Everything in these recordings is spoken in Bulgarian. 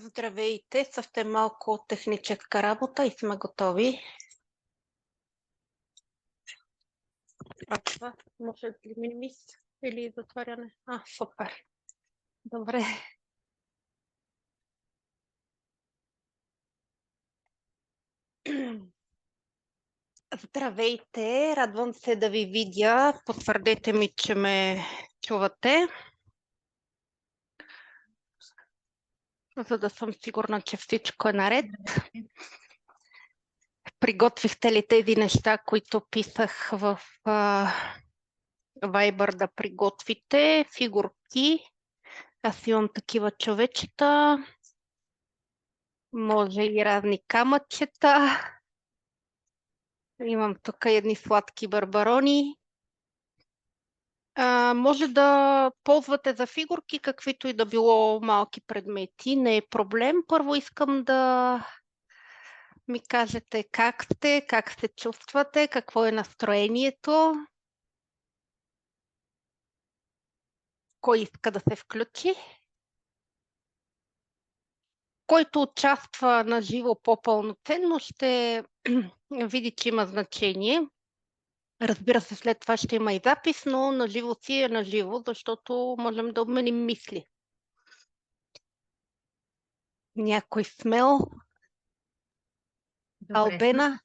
Здравейте, съвсем малко техническа работа и сме готови. А това може ли минимис или затваряне? Супер. Добре. Здравейте, радвам се да ви видя. Потвърдете ми, че ме чувате, за да съм сигурна, че всичко е наред. Приготвихте ли тези неща, които писах в Viber да приготвите? Фигурки. Аз имам такива човечета. Може и разни камъчета. Имам тук едни сладки барбарони. Може да ползвате за фигурки каквито и да било малки предмети. Не е проблем. Първо искам да ми кажете как сте, как се чувствате, какво е настроението. Кой иска да се включи? Който участва на живо по-пълноценно, ще види, че има значение. Разбира се, след това ще има и запис, но на живо си е на живо, защото можем да обменим мисли. Някой смел? Добре, Албена?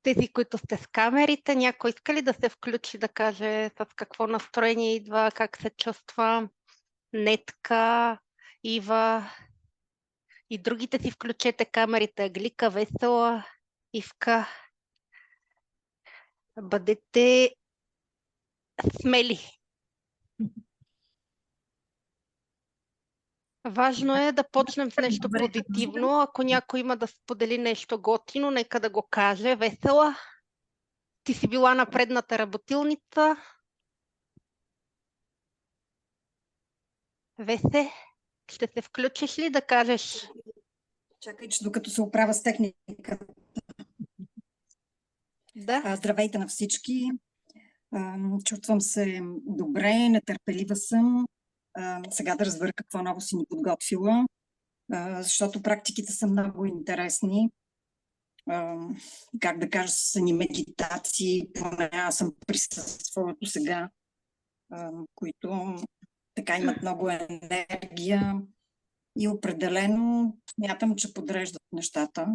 Тези, които сте с камерите, някой иска ли да се включи, да каже с какво настроение идва, как се чувства? Нетка, Ива и другите си включете камерите. Аглика, Весела, Ивка. Бъдете смели. Важно е да почнем с нещо позитивно. Ако някой има да сподели нещо готино, нека да го каже. Весела, ти си била на предната работилница. Весе, ще се включиш ли да кажеш? Чакай, че докато се оправя с техниката. Да. Здравейте на всички. Чувствам се добре, нетърпелива съм. Сега да разбера какво ново си ни подготвила, защото практиките са много интересни. Как да кажа, са ни медитации, поне аз съм присъствала сега, които така имат много енергия и определено смятам, че подреждат нещата.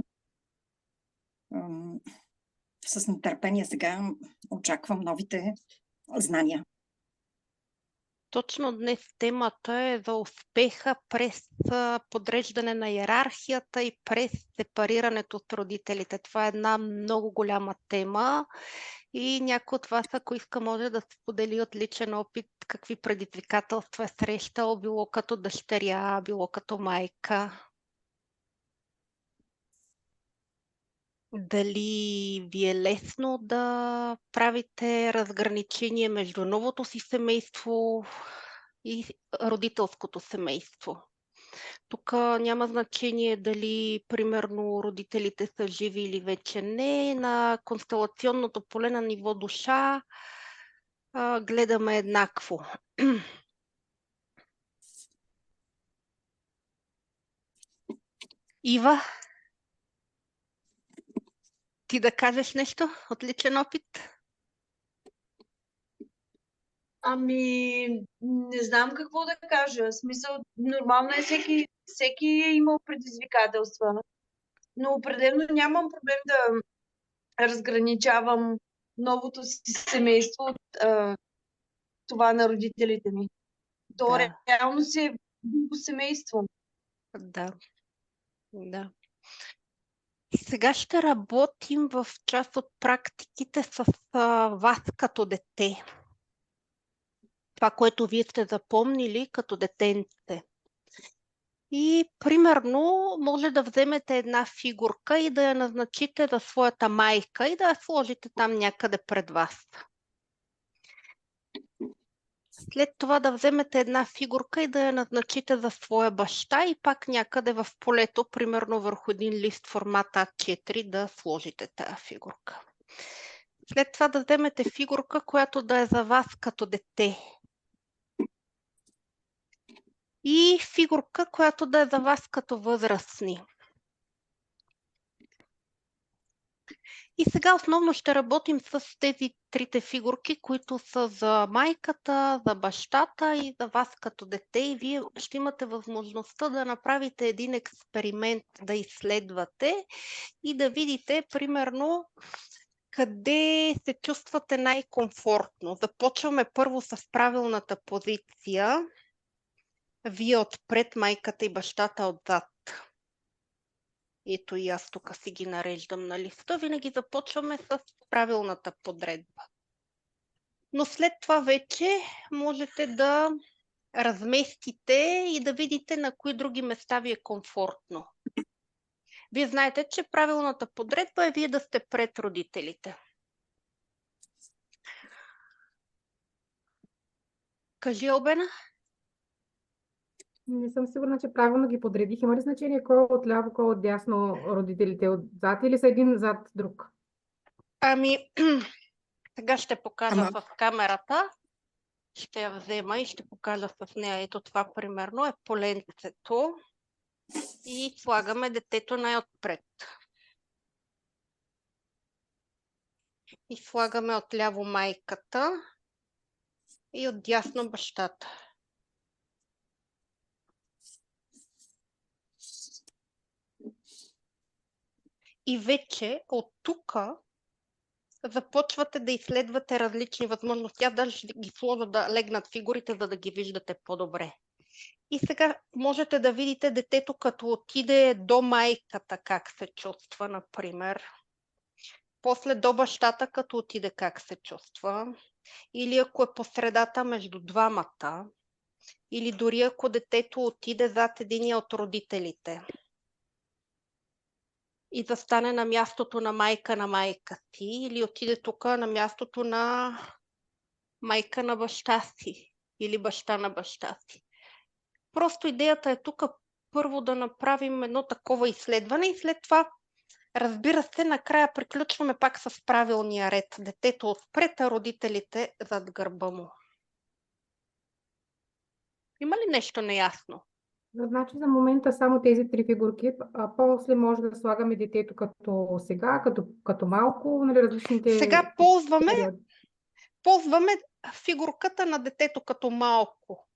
С нетърпение сега очаквам новите знания. Точно днес темата е за успеха през подреждане на иерархията и през сепарирането от родителите. Това е една много голяма тема и някой от вас, ако иска, може да сподели от личен опит какви предизвикателства е срещал, било като дъщеря, било като майка. Дали ви е лесно да правите разграничение между новото си семейство и родителското семейство? Тук няма значение дали, примерно, родителите са живи или вече не. На констелационното поле на ниво душа гледаме еднакво. Ива, ти да кажеш нещо от личен опит? Не знам какво да кажа. В смисъл, нормално е, всеки е имал предизвикателства. Но определено нямам проблем да разграничавам новото си семейство от това на родителите ми. То реално си е друго семейство. Да. Сега ще работим в част от практиките с вас като дете. Това, което вие сте запомнили като детенце. И примерно може да вземете една фигурка и да я назначите за своята майка и да я сложите там някъде пред вас. След това да вземете една фигурка и да я назначите за своя баща и пак някъде в полето, примерно върху един лист формат А4 да сложите тази фигурка. След това да вземете фигурка, която да е за вас като дете. и фигурка, която да е за вас като възрастни. И сега основно ще работим с тези трите фигурки, които са за майката, за бащата и за вас като дете. И вие ще имате възможността да направите един експеримент, да изследвате и да видите, примерно, къде се чувствате най-комфортно. Започваме първо с правилната позиция. Вие отпред, майката и бащата отзад. Ето и аз тук си ги нареждам на листа. Винаги започваме с правилната подредба. Но след това вече можете да разместите и да видите на кои други места ви е комфортно. Вие знаете, че правилната подредба е вие да сте пред родителите. Кажи, Албена. Не съм сигурна, че правилно ги подредих. Има ли значение кой е отляво, кой е отдясно, родителите отзад или са един зад друг? Ами, сега ще покажа Ама- в камерата. Ще я взема и ще покажа с нея. Ето това примерно е поленцето. И слагаме детето най-отпред. И слагаме отляво майката и отдясно бащата. И вече от тук започвате да изследвате различни възможности. Аз даже ще ги сложа да легнат фигурите, за да ги виждате по-добре. И сега можете да видите детето, като отиде до майката, как се чувства, например. После до бащата, като отиде как се чувства. Или ако е по средата между двамата. Или дори ако детето отиде зад единия от родителите и застане на мястото на майка си, или отиде тук на мястото на майка на баща си или баща на баща си. Просто идеята е тук първо да направим едно такова изследване и след това, разбира се, накрая приключваме пак с правилния ред. Детето отпред, а родителите зад гърба му. Има ли нещо неясно? Значи за момента само тези три фигурки, а после може да слагаме детето като сега, като малко, нали, различните Сега периоди. ползваме фигурката на детето като малко.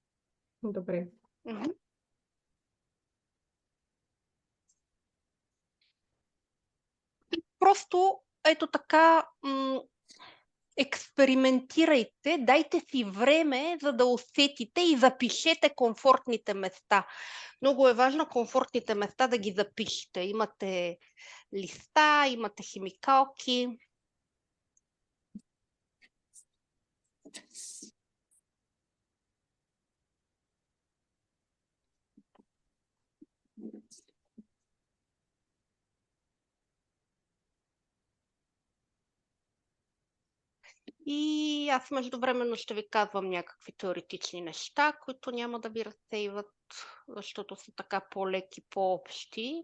Добре. Мгм. Просто ето така експериментирайте, дайте си време, за да усетите и запишете комфортните места. Много е важно комфортните места да ги запишете. Имате листа, имате химикалки. И аз междувременно ще ви казвам някакви теоретични неща, които няма да ви разсейват, защото са така по-леки, по-общи.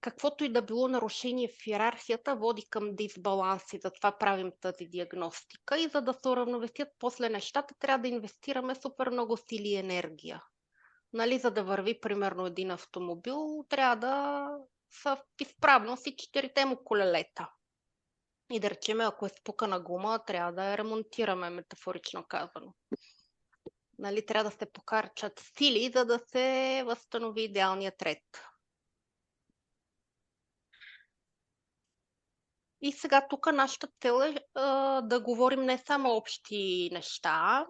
Каквото и да било нарушение в иерархията води към дисбаланс и затова правим тази диагностика. И за да се уравновесят после нещата, трябва да инвестираме супер много сили и енергия. Нали, за да върви примерно един автомобил, трябва да са в изправност и четирите му колелета. И да речем, ако е спукана гума, трябва да я ремонтираме, метафорично казано. Нали, трябва да се покарчат сили, за да се възстанови идеалният ред. И сега тук нашата цел е да говорим не само общи неща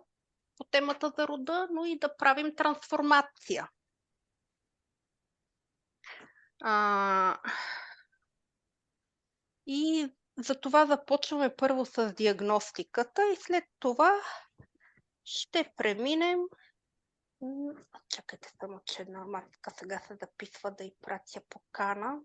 по темата за рода, но и да правим трансформация. И за това започваме първо с диагностиката и след това ще преминем. Чакайте само, че една маска сега се записва да й пратя покана.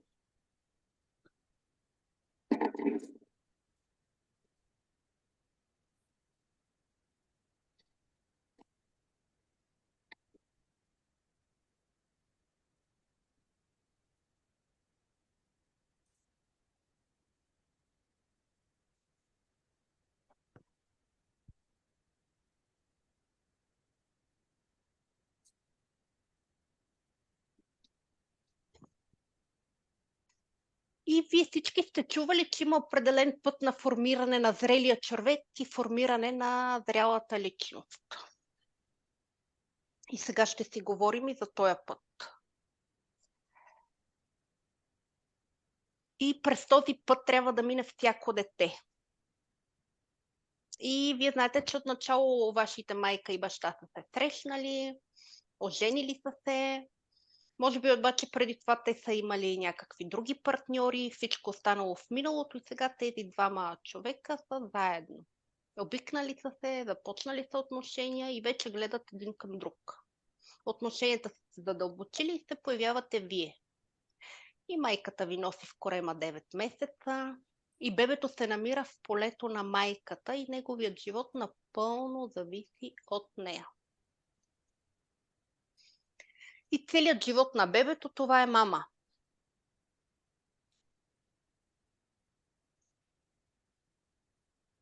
И вие всички сте чували, че има определен път на формиране на зрелия човек и формиране на зрялата личност. И сега ще си говорим и за този път. И през този път трябва да мине всяко дете. И вие знаете, че отначало вашите майка и баща са се срещнали, оженили са се. Може би обаче преди това те са имали някакви други партньори, всичко останало в миналото и сега тези двама човека са заедно. Обикнали са се, започнали са отношения и вече гледат един към друг. Отношенията са се задълбочили и се появявате вие. И майката ви носи в корема 9 месеца и бебето се намира в полето на майката и неговият живот напълно зависи от нея. И целият живот на бебето това е мама.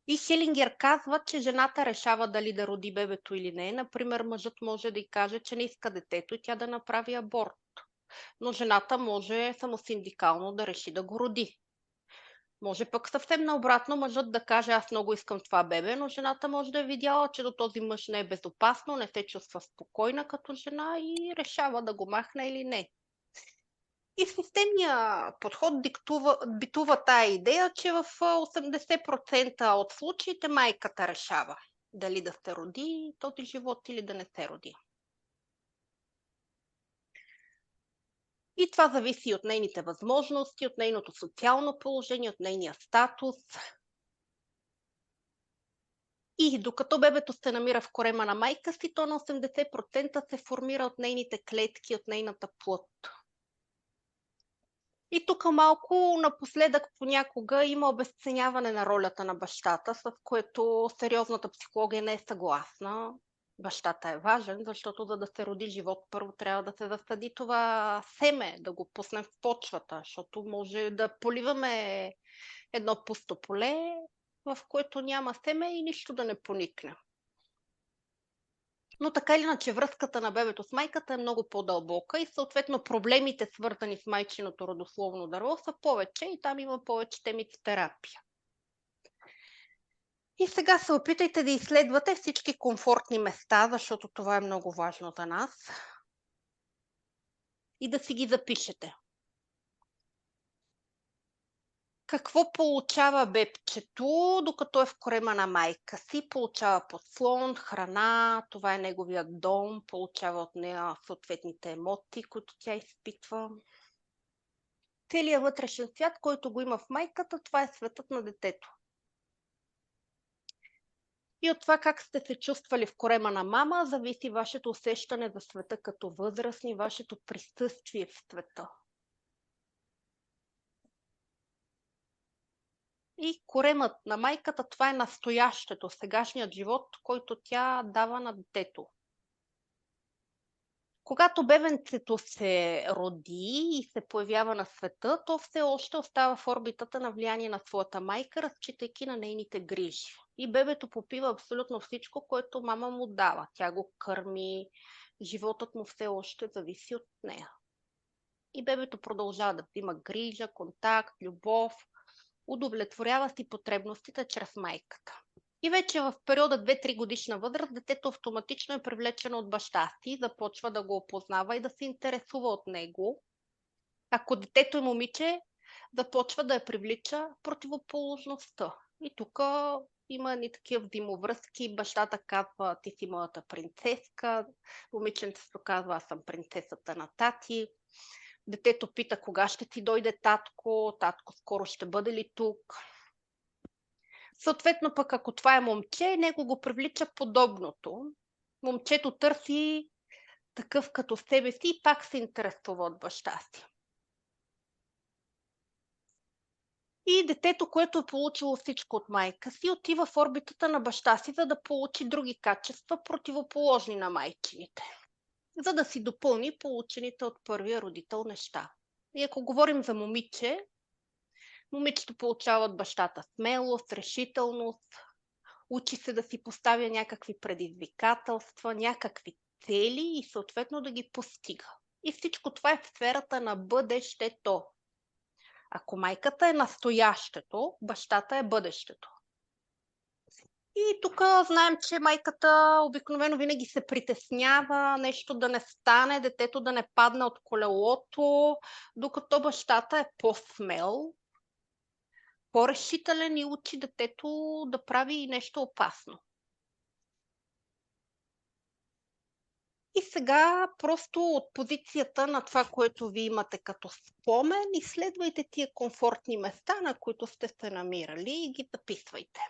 И Хелингер казва, че жената решава дали да роди бебето или не. Например, мъжът може да й каже, че не иска детето и тя да направи аборт. Но жената може самосиндикално да реши да го роди. Може пък съвсем наобратно мъжът да каже, аз много искам това бебе, но жената може да е видяла, че до този мъж не е безопасно, не се чувства спокойна като жена и решава да го махне или не. И в системния подход битува тая идея, че в 80% от случаите майката решава дали да се роди този живот или да не се роди. И това зависи от нейните възможности, от нейното социално положение, от нейния статус. И докато бебето се намира в корема на майка си, то на 80% се формира от нейните клетки, от нейната плът. И тук малко напоследък понякога има обезценяване на ролята на бащата, с което сериозната психология не е съгласна. Бащата е важен, защото за да се роди живот, първо трябва да се засади това семе, да го пуснем в почвата, защото може да поливаме едно пусто поле, в което няма семе и нищо да не поникне. Но така или иначе връзката на бебето с майката е много по-дълбока и съответно проблемите, свързани с майчиното родословно дърво, са повече и там има повече теми в терапия. И сега се опитайте да изследвате всички комфортни места, защото това е много важно за нас. И да си ги запишете. Какво получава бебчето, докато е в корема на майка си? Получава подслон, храна, това е неговият дом, получава от нея съответните емоции, които тя изпитва. Целият вътрешен свят, който го има в майката, това е светът на детето. И от това как сте се чувствали в корема на мама, зависи вашето усещане за света като възрастни, вашето присъствие в света. И коремът на майката, това е настоящето, сегашният живот, който тя дава на детето. Когато бебенцето се роди и се появява на света, то все още остава в орбитата на влияние на своята майка, разчитайки на нейните грижи. И бебето попива абсолютно всичко, което мама му дава. Тя го кърми, животът му все още зависи от нея. И бебето продължава да има грижа, контакт, любов, удовлетворява си потребностите чрез майката. И вече в периода 2-3 годишна възраст детето автоматично е привлечено от баща си, започва да го опознава и да се интересува от него. Ако детето е момиче, започва да я привлича противоположността. И тук има едни такива взаимовръзки. Бащата казва, ти си моята принцеска. Момиченцето казва, аз съм принцесата на тати. Детето пита, кога ще ти дойде татко, татко скоро ще бъде ли тук. Съответно пък ако това е момче, него го привлича подобното. Момчето търси такъв като себе си и пак се интересува от баща си. И детето, което е получило всичко от майка си, отива в орбитата на баща си, за да получи други качества, противоположни на майчините, за да си допълни получените от първия родител неща. И ако говорим за момиче, момичето получава от бащата смелост, решителност, учи се да си поставя някакви предизвикателства, някакви цели и съответно да ги постига. И всичко това е в сферата на бъдещето. Ако майката е настоящето, бащата е бъдещето. И тук знаем, че майката обикновено винаги се притеснява нещо да не стане, детето да не падне от колелото, докато бащата е по-смел, по-решителен и учи детето да прави нещо опасно. И сега просто от позицията на това, което ви имате като спомен, изследвайте тия комфортни места, на които сте се намирали и ги записвайте.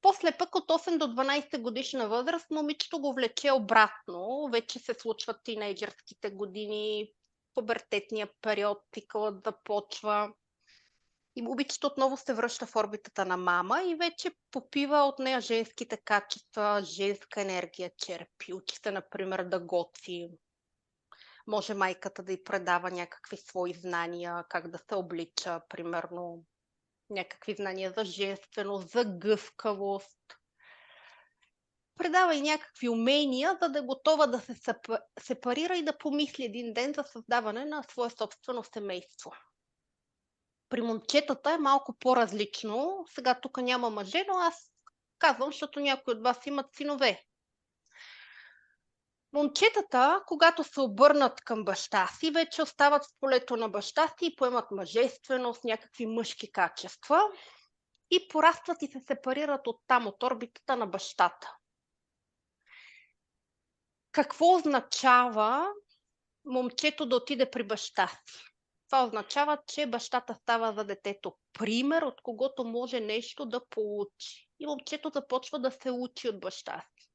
После пък от 8 до 12 годишна възраст момичето го влече обратно. Вече се случват тинейджърските години, пубертетния период, цикълът започва. И момичето отново се връща в орбитата на мама и вече попива от нея женските качества, женска енергия черпи. Учи се, например, да готви. Може майката да й предава някакви свои знания, как да се облича, примерно някакви знания за женственост, за гъвкавост. Предава и някакви умения, за да е готова да се сепарира и да помисли един ден за създаване на свое собствено семейство. При момчетата е малко по-различно. Сега тук няма мъже, но аз казвам, защото някои от вас имат синове. Момчетата, когато се обърнат към баща си, вече остават в полето на баща си и поемат мъжественост, някакви мъжки качества и порастват и се сепарират оттам, от орбитата на бащата. Какво означава момчето да отиде при баща си? Това означава, че бащата става за детето пример, от когото може нещо да получи. И момчето започва да се учи от баща си.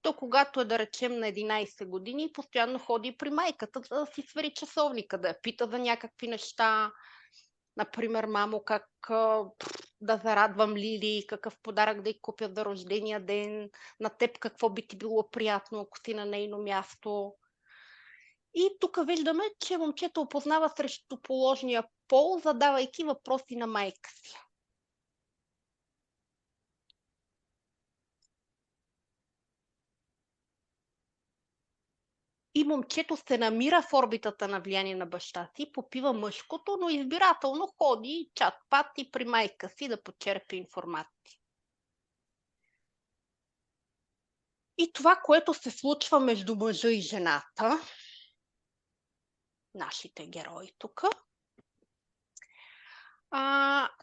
То, когато е, да речем, на 11 години, постоянно ходи при майката, за да си свери часовника, да я пита за някакви неща. Например, мамо, как да зарадвам Лили, какъв подарък да й купя за рождения ден, на теб какво би ти било приятно, ако си на нейно място. И тук виждаме, че момчето опознава срещу положния пол, задавайки въпроси на майка си. И момчето се намира в орбитата на влияние на баща си, попива мъжкото, но избирателно ходи чат-пат и при майка си да почерпи информация. И това, което се случва между мъжа и жената, нашите герои тук,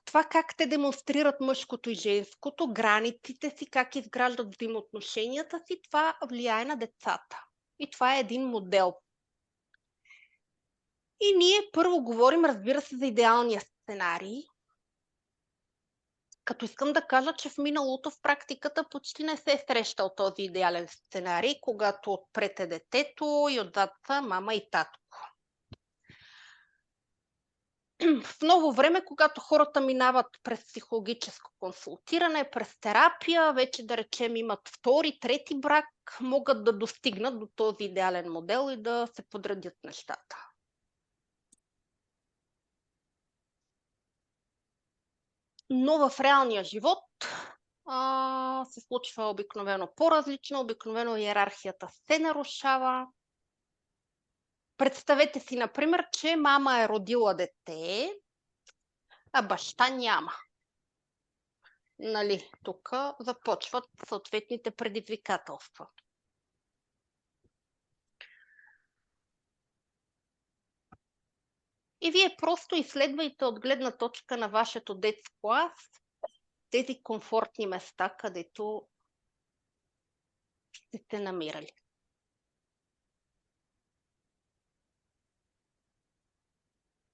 това как те демонстрират мъжкото и женското, границите си, как изграждат взаимоотношенията си, това влияе на децата. И това е един модел. И ние първо говорим, разбира се, за идеалния сценарий, като искам да кажа, че в миналото в практиката почти не се е срещал този идеален сценарий, когато отпред е детето и отзад са мама и татко. В ново време, когато хората минават през психологическо консултиране, през терапия, вече да речем имат втори, трети брак, могат да достигнат до този идеален модел и да се подредят нещата. Но в реалния живот се случва обикновено по-различно, обикновено иерархията се нарушава. Представете си, например, че мама е родила дете, а баща няма. Нали, тук започват съответните предизвикателства. И вие просто изследвайте от гледна точка на вашето детско аз тези комфортни места, където сте се намирали.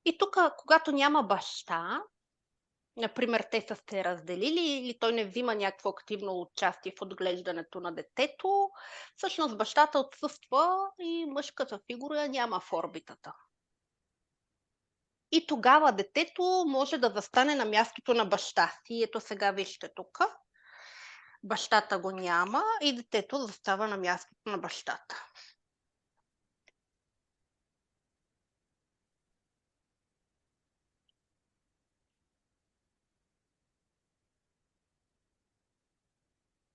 И тук, когато няма баща, например, те са се разделили или той не взима някакво активно участие в отглеждането на детето, всъщност бащата отсъства и мъжката фигура няма в орбитата. И тогава детето може да застане на мястото на баща си. Ето сега вижте тук. Бащата го няма и детето застава на мястото на бащата.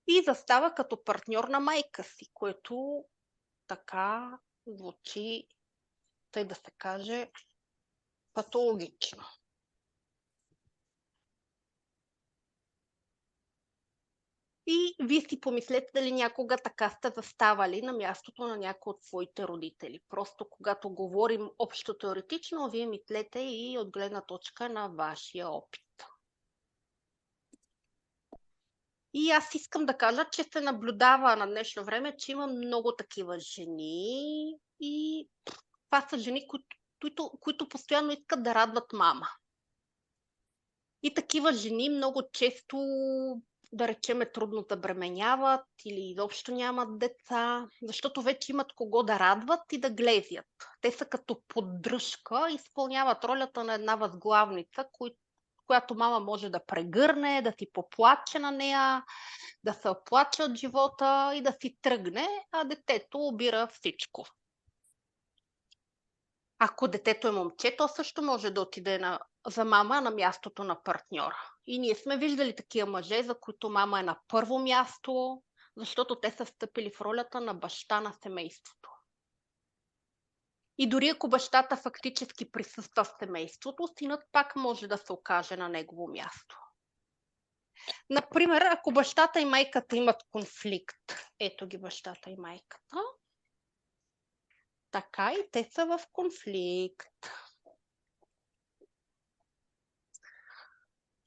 И застава като партньор на майка си, което така звучи, тъй да се каже, Патологично. И вие си помислете дали някога така сте заставали на мястото на някой от своите родители. Просто когато говорим общо теоретично, вие мислете и от гледна точка на вашия опит. И аз искам да кажа, че се наблюдава на днешно време, че има много такива жени и това са жени, които постоянно искат да радват мама. И такива жени много често, да речем, трудно забременяват или изобщо нямат деца, защото вече имат кого да радват и да глезят. Те са като поддръжка, изпълняват ролята на една възглавница, която мама може да прегърне, да си поплаче на нея, да се оплаче от живота и да си тръгне, а детето обира всичко. Ако детето е момче, то също може да отиде за мама на мястото на партньора. И ние сме виждали такива мъже, за които мама е на първо място, защото те са встъпили в ролята на баща на семейството. И дори ако бащата фактически присъства в семейството, синът пак може да се окаже на негово място. Например, ако бащата и майката имат конфликт, ето ги бащата и майката, така и те са в конфликт.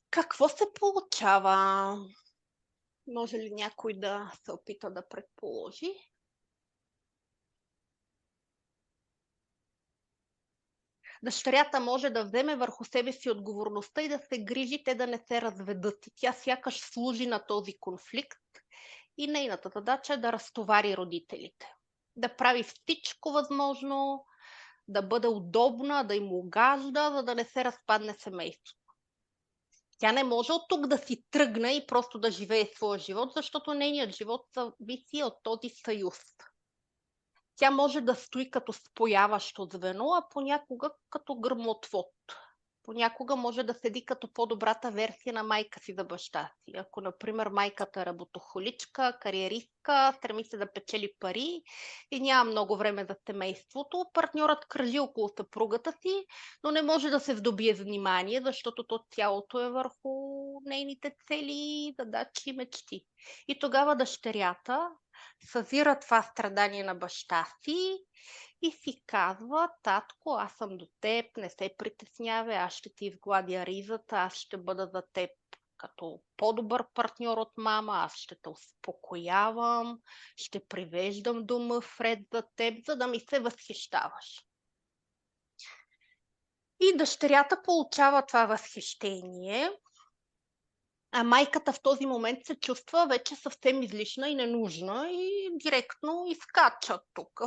Какво се получава? Може ли някой да се опита да предположи? Дъщерята може да вземе върху себе си отговорността и да се грижи те да не се разведат. И тя сякаш служи на този конфликт и нейната задача е да разтовари родителите. Да прави всичко възможно, да бъде удобна, да им угажда, за да не се разпадне семейството. Тя не може от тук да си тръгне и просто да живее своя живот, защото нейният живот зависи от този съюз. Тя може да стои като спояващо звено, а понякога като гръмотвод. Понякога може да седи като по-добрата версия на майка си за баща си. Ако, например, майката е работохоличка, кариеристка, стреми се да печели пари и няма много време за семейството, партньорът кръжи около съпругата си, но не може да се здобие с внимание, защото то цялото е върху нейните цели, задачи и мечти. И тогава дъщерята съзира това страдание на баща си и си казва: татко, аз съм до теб, не се притеснявай, аз ще ти изгладя ризата, аз ще бъда за теб като по-добър партньор от мама, аз ще те успокоявам, ще привеждам дома в ред за теб, за да ми се възхищаваш. И дъщерята получава това възхищение, а майката в този момент се чувства вече съвсем излишна и ненужна и директно изкача тук.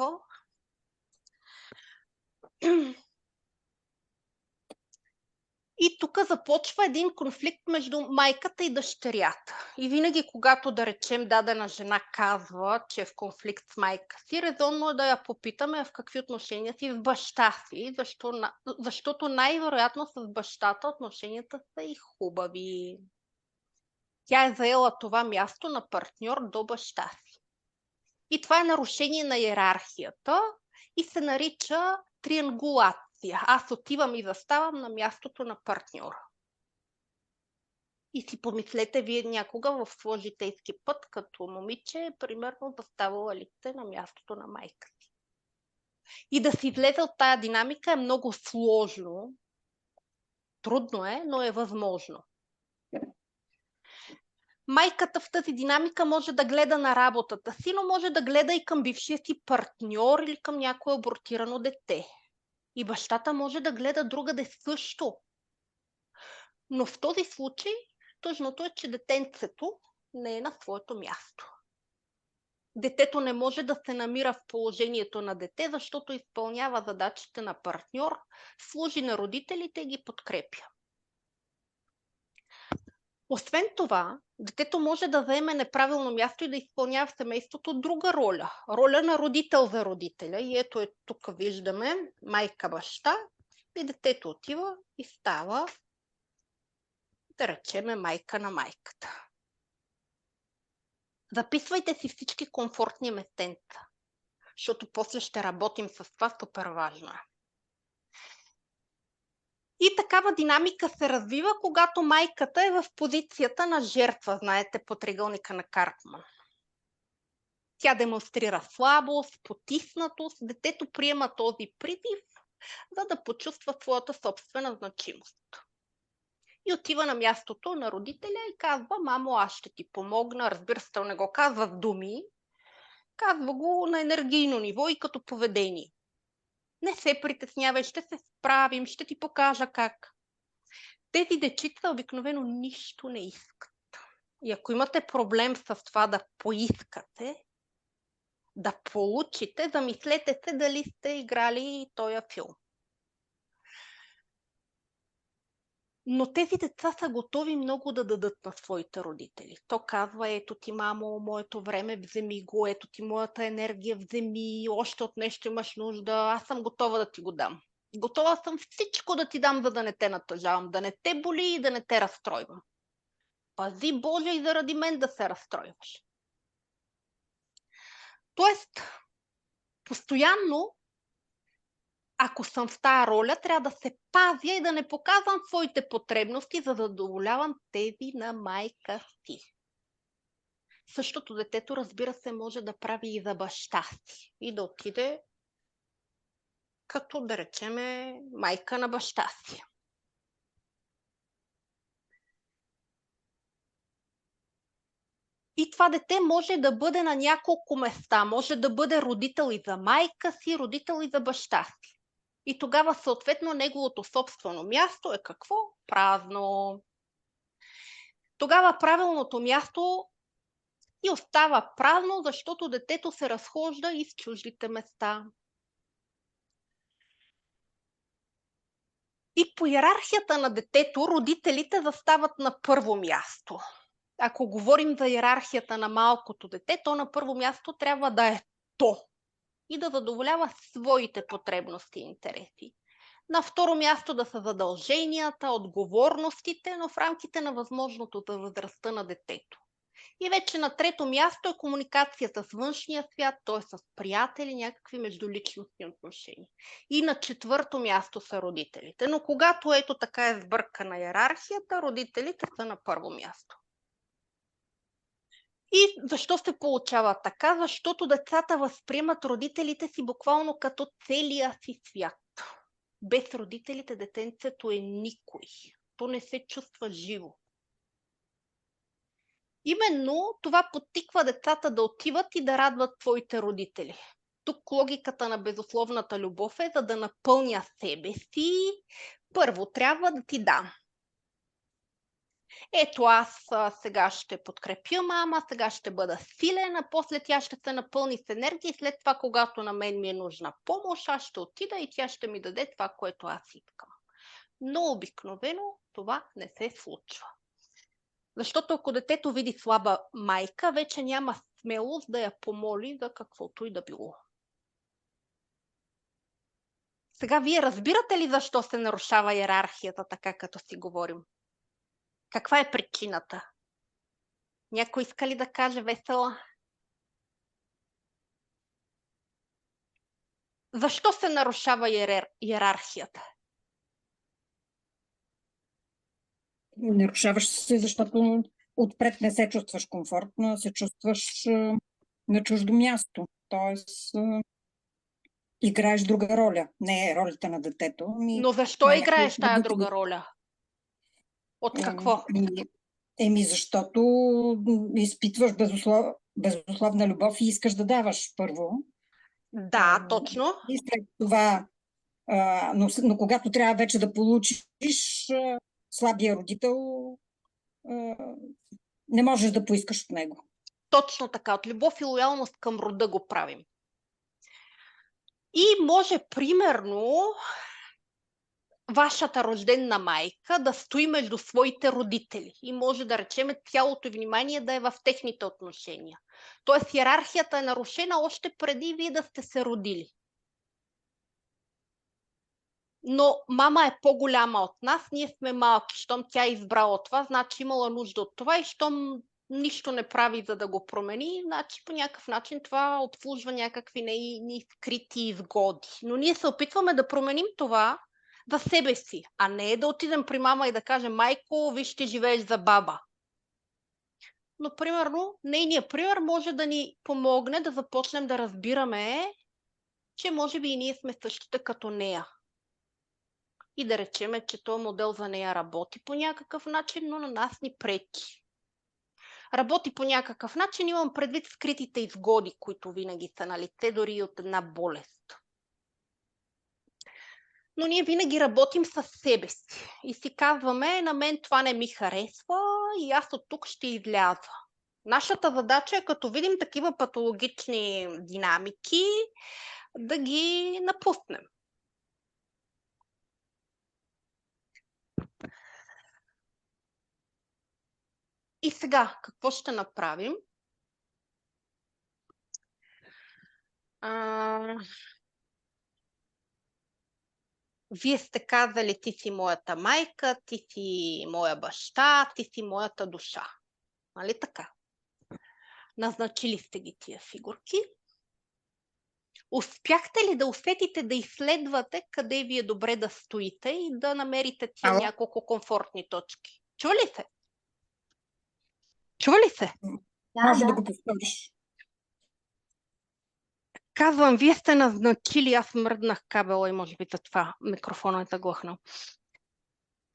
И тук започва един конфликт между майката и дъщерята. И винаги, когато, да речем, дадена жена казва, че е в конфликт с майка си, резонно е да я попитаме в какви отношения си с баща си, защото най-вероятно с бащата отношенията са и хубави. Тя е заела това място на партньор до баща си. И това е нарушение на иерархията и се нарича триангулация. Аз отивам и заставам на мястото на партньора. И си помислете вие някога в своя житейски път, като момиче, примерно заставала ли сте на мястото на майка си. И да си излезе от тая динамика е много сложно. Трудно е, но е възможно. Майката в тази динамика може да гледа на работата си, но може да гледа и към бившия си партньор или към някое абортирано дете. И бащата може да гледа другаде също. Но в този случай тъжното е, че детенцето не е на своето място. Детето не може да се намира в положението на дете, защото изпълнява задачите на партньор, служи на родителите и ги подкрепя. Освен това, детето може да заеме неправилно място и да изпълнява в семейството друга роля. Роля на родител за родителя. И ето тук виждаме майка-баща и детето отива и става, да речеме, майка на майката. Записвайте си всички комфортни местенца, защото после ще работим с това, супер важно е. И такава динамика се развива, когато майката е в позицията на жертва, знаете, по триъгълника на Карпман. Тя демонстрира слабост, потиснатост, детето приема този призив, за да почувства своята собствена значимост. И отива на мястото на родителя и казва: мамо, аз ще ти помогна. Разбира се, не го казва в думи, казва го на енергийно ниво и като поведение. Не се притеснявай, ще се справим, ще ти покажа как. Тези дечица обикновено нищо не искат. И ако имате проблем с това да поискате, да получите, замислете се дали сте играли този филм. Но тези деца са готови много да дадат на своите родители. То казва: ето ти, мамо, моето време, вземи го, ето ти моята енергия, вземи, още от нещо имаш нужда, аз съм готова да ти го дам. Готова съм всичко да ти дам, за да не те натъжавам, да не те боли и да не те разстройвам. Пази Боже и заради мен да се разстройваш. Тоест, постоянно, ако съм в тая роля, трябва да се пазя и да не показвам своите потребности, за да задоволявам тези на майка си. Същото детето, разбира се, може да прави и за баща си и да отиде като, да речеме, майка на баща си. И това дете може да бъде на няколко места. Може да бъде родител и за майка си, родител и за баща си. И тогава съответно неговото собствено място е какво? Празно. Тогава правилното място и остава празно, защото детето се разхожда и в чуждите места. И по иерархията на детето родителите застават на първо място. Ако говорим за иерархията на малкото дете, то на първо място трябва да е то и да задоволява своите потребности и интереси. На второ място да са задълженията, отговорностите, но в рамките на възможното за възрастта на детето. И вече на трето място е комуникацията с външния свят, т.е. с приятели, някакви междуличностни отношения. И на четвърто място са родителите. Но когато ето така е сбъркана иерархията, родителите са на първо място. И защо се получава така? Защото децата възприемат родителите си буквално като целия си свят. Без родителите детенцето е никой. То не се чувства живо. Именно това подтиква децата да отиват и да радват своите родители. Тук логиката на безусловната любов е: за да напълня себе си, първо трябва да ти дам. Ето аз сега ще подкрепя мама, сега ще бъда силен, а после тя ще се напълни с енергия и след това, когато на мен ми е нужна помощ, аз ще отида и тя ще ми даде това, което аз искам. Но обикновено това не се случва. Защото ако детето види слаба майка, вече няма смелост да я помоли за каквото и да било. Сега вие разбирате ли защо се нарушава иерархията, така като си говорим? Каква е причината? Някой иска ли да каже весела? Защо се нарушава иерархията? Нарушаваш се, защото отпред не се чувстваш комфортно, се чувстваш на чуждо място. Тоест, играеш друга роля. Не е ролята на детето. Но защо играеш тая друга роля? От какво? Защото изпитваш безусловна любов и искаш да даваш първо. Да, точно. И след това, но когато трябва вече да получиш, слабия родител, не можеш да поискаш от него. Точно така. От любов и лоялност към рода го правим. И може, примерно, вашата рождена майка да стои между своите родители и може да речем цялото внимание да е в техните отношения. Тоест иерархията е нарушена още преди вие да сте се родили. Но мама е по-голяма от нас, ние сме малки. Щом тя е избрала това, значи имала нужда от това и щом нищо не прави за да го промени, значи по някакъв начин това обслужва някакви нейни скрити изгоди. Но ние се опитваме да променим това, за себе си, а не да отидем при мама и да кажем: майко, виж, ти живееш за баба. Но, примерно, нейният пример може да ни помогне да започнем да разбираме, че може би и ние сме същите като нея. И да речеме, че този модел за нея работи по някакъв начин, но на нас ни пречи. Работи по някакъв начин, имам предвид скритите изгоди, които винаги са на лице, дори и от една болест. Но ние винаги работим със себе си и си казваме: на мен това не ми харесва и аз от тук ще изляза. Нашата задача е, като видим такива патологични динамики, да ги напуснем. И сега, какво ще направим? Вие сте казали: ти си моята майка, ти си моя баща, ти си моята душа. Нали така? Назначили сте ги тия фигурки. Успяхте ли да усетите, да изследвате къде ви е добре да стоите и да намерите тия няколко комфортни точки? Чува ли се? Чува ли се? Може да го повториш. Казвам, вие сте назначили, аз мръднах кабела и може би за това микрофонът е заглъхнал.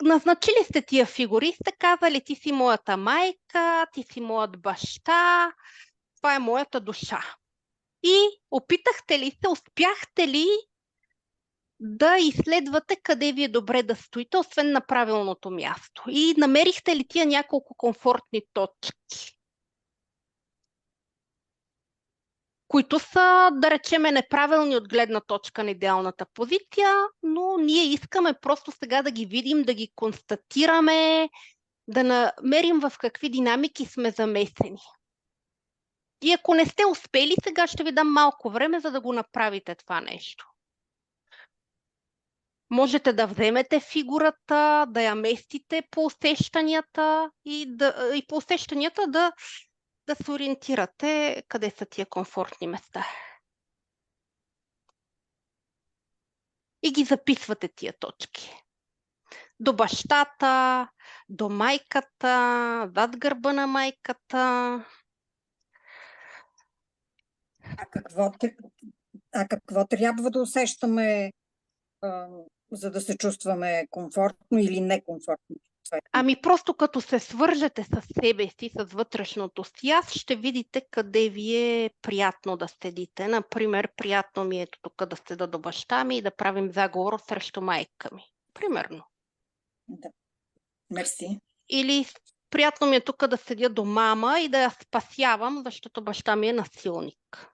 Назначили сте тия фигури, сте казали: ти си моята майка, ти си моят баща, това е моята душа. И опитахте ли се, успяхте ли да изследвате къде ви е добре да стоите, освен на правилното място? И намерихте ли тия няколко комфортни точки, които са, да речеме, неправилни от гледна точка на идеалната позиция, но ние искаме просто сега да ги видим, да ги констатираме, да намерим в какви динамики сме замесени. И ако не сте успели, сега ще ви дам малко време, за да го направите това нещо. Можете да вземете фигурата, да я местите по усещанията и по усещанията да се ориентирате къде са тия комфортни места. И ги записвате тия точки. До бащата, до майката, зад гърба на майката. Какво трябва да усещаме, за да се чувстваме комфортно или некомфортно? Ами просто като се свържете с себе си, с вътрешното си аз, ще видите къде ви е приятно да седите. Например, приятно ми е тук да седа до баща ми и да правим заговор срещу майка ми. Примерно. Да. Мерси. Или приятно ми е тук да седя до мама и да я спасявам, защото баща ми е насилник.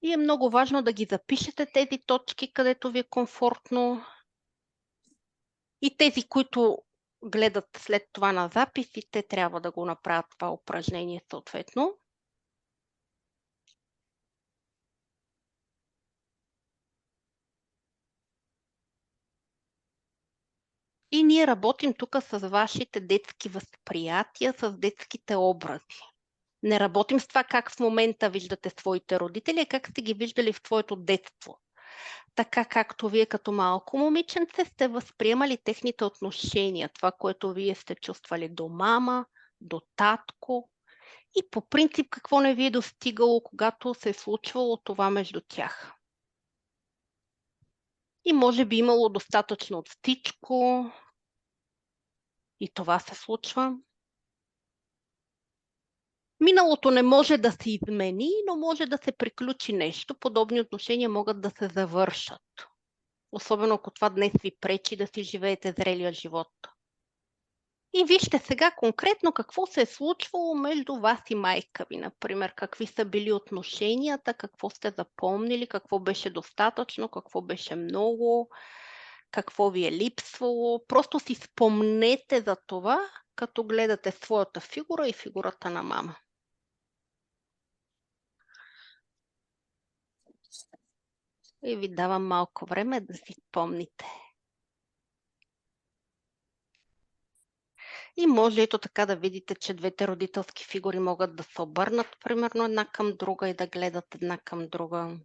И е много важно да ги запишете тези точки, където ви е комфортно. И тези, които гледат след това на записите, трябва да го направят това упражнение съответно. И ние работим тук с вашите детски възприятия, с детските образи. Не работим с това как в момента виждате своите родители, а как сте ги виждали в твоето детство. Така както вие като малко момиченце сте възприемали техните отношения, това, което вие сте чувствали до мама, до татко и по принцип какво не ви е достигало, когато се е случвало това между тях. И може би имало достатъчно от всичко и това се случва. Миналото не може да се измени, но може да се приключи нещо. Подобни отношения могат да се завършат. Особено ако това днес ви пречи да си живеете зрелия живот. И вижте сега конкретно какво се е случвало между вас и майка ви. Например, какви са били отношенията, какво сте запомнили, какво беше достатъчно, какво беше много, какво ви е липсвало. Просто си спомнете за това, като гледате своята фигура и фигурата на мама. И ви давам малко време да си спомните. И може ето така да видите, че двете родителски фигури могат да се обърнат примерно една към друга и да гледат една към друга.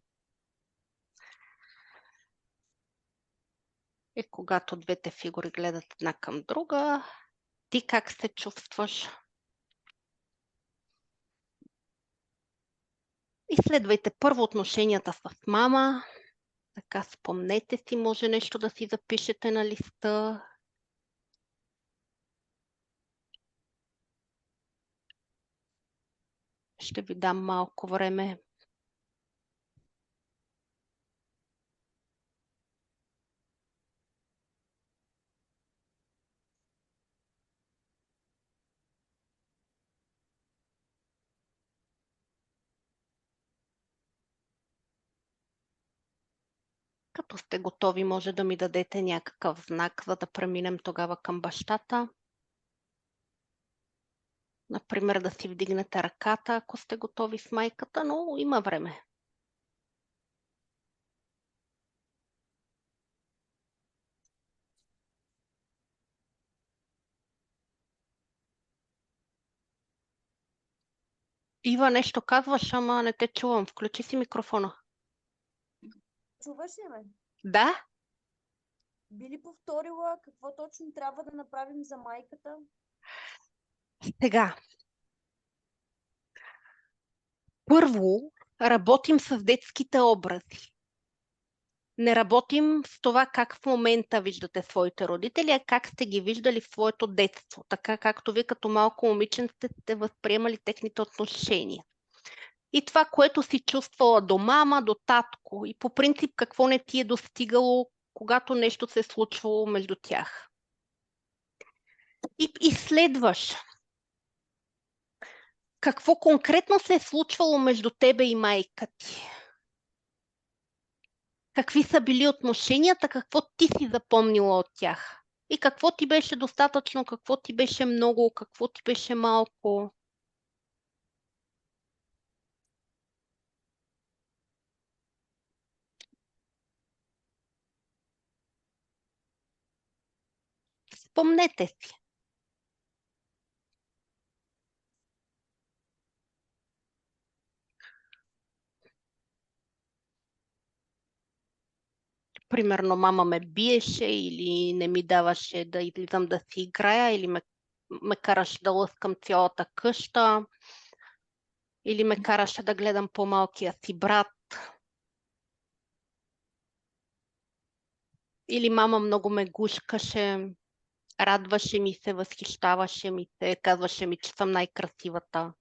И когато двете фигури гледат една към друга, ти как се чувстваш? Изследвайте първо отношенията с мама. Така спомнете си, може нещо да си запишете на листа. Ще ви дам малко време. Като сте готови, може да ми дадете някакъв знак, за да преминем тогава към бащата. Например, да си вдигнете ръката, ако сте готови с майката, но има време. Ива, нещо казваш, ама не те чувам. Включи си микрофона. Чуваш ли ме? Да? Би ли повторила какво точно трябва да направим за майката? Сега. Първо, работим с детските образи. Не работим с това как в момента виждате своите родители, а как сте ги виждали в своето детство. Така както ви като малко момиченце сте възприемали техните отношения. И това, което си чувствала до мама, до татко. И по принцип какво не ти е достигало, когато нещо се е случвало между тях. И изследваш. Какво конкретно се е случвало между тебе и майка ти? Какви са били отношенията, какво ти си запомнила от тях? И какво ти беше достатъчно, какво ти беше много, какво ти беше малко? Спомнете си. Примерно мама ме биеше или не ми даваше да излизам да си играя или ме караше да лъскам цялата къща или ме караше да гледам по-малкия си брат. Или мама много ме гушкаше, радваше ми се, възхищаваше ми се, казваше ми, че съм най-красивата.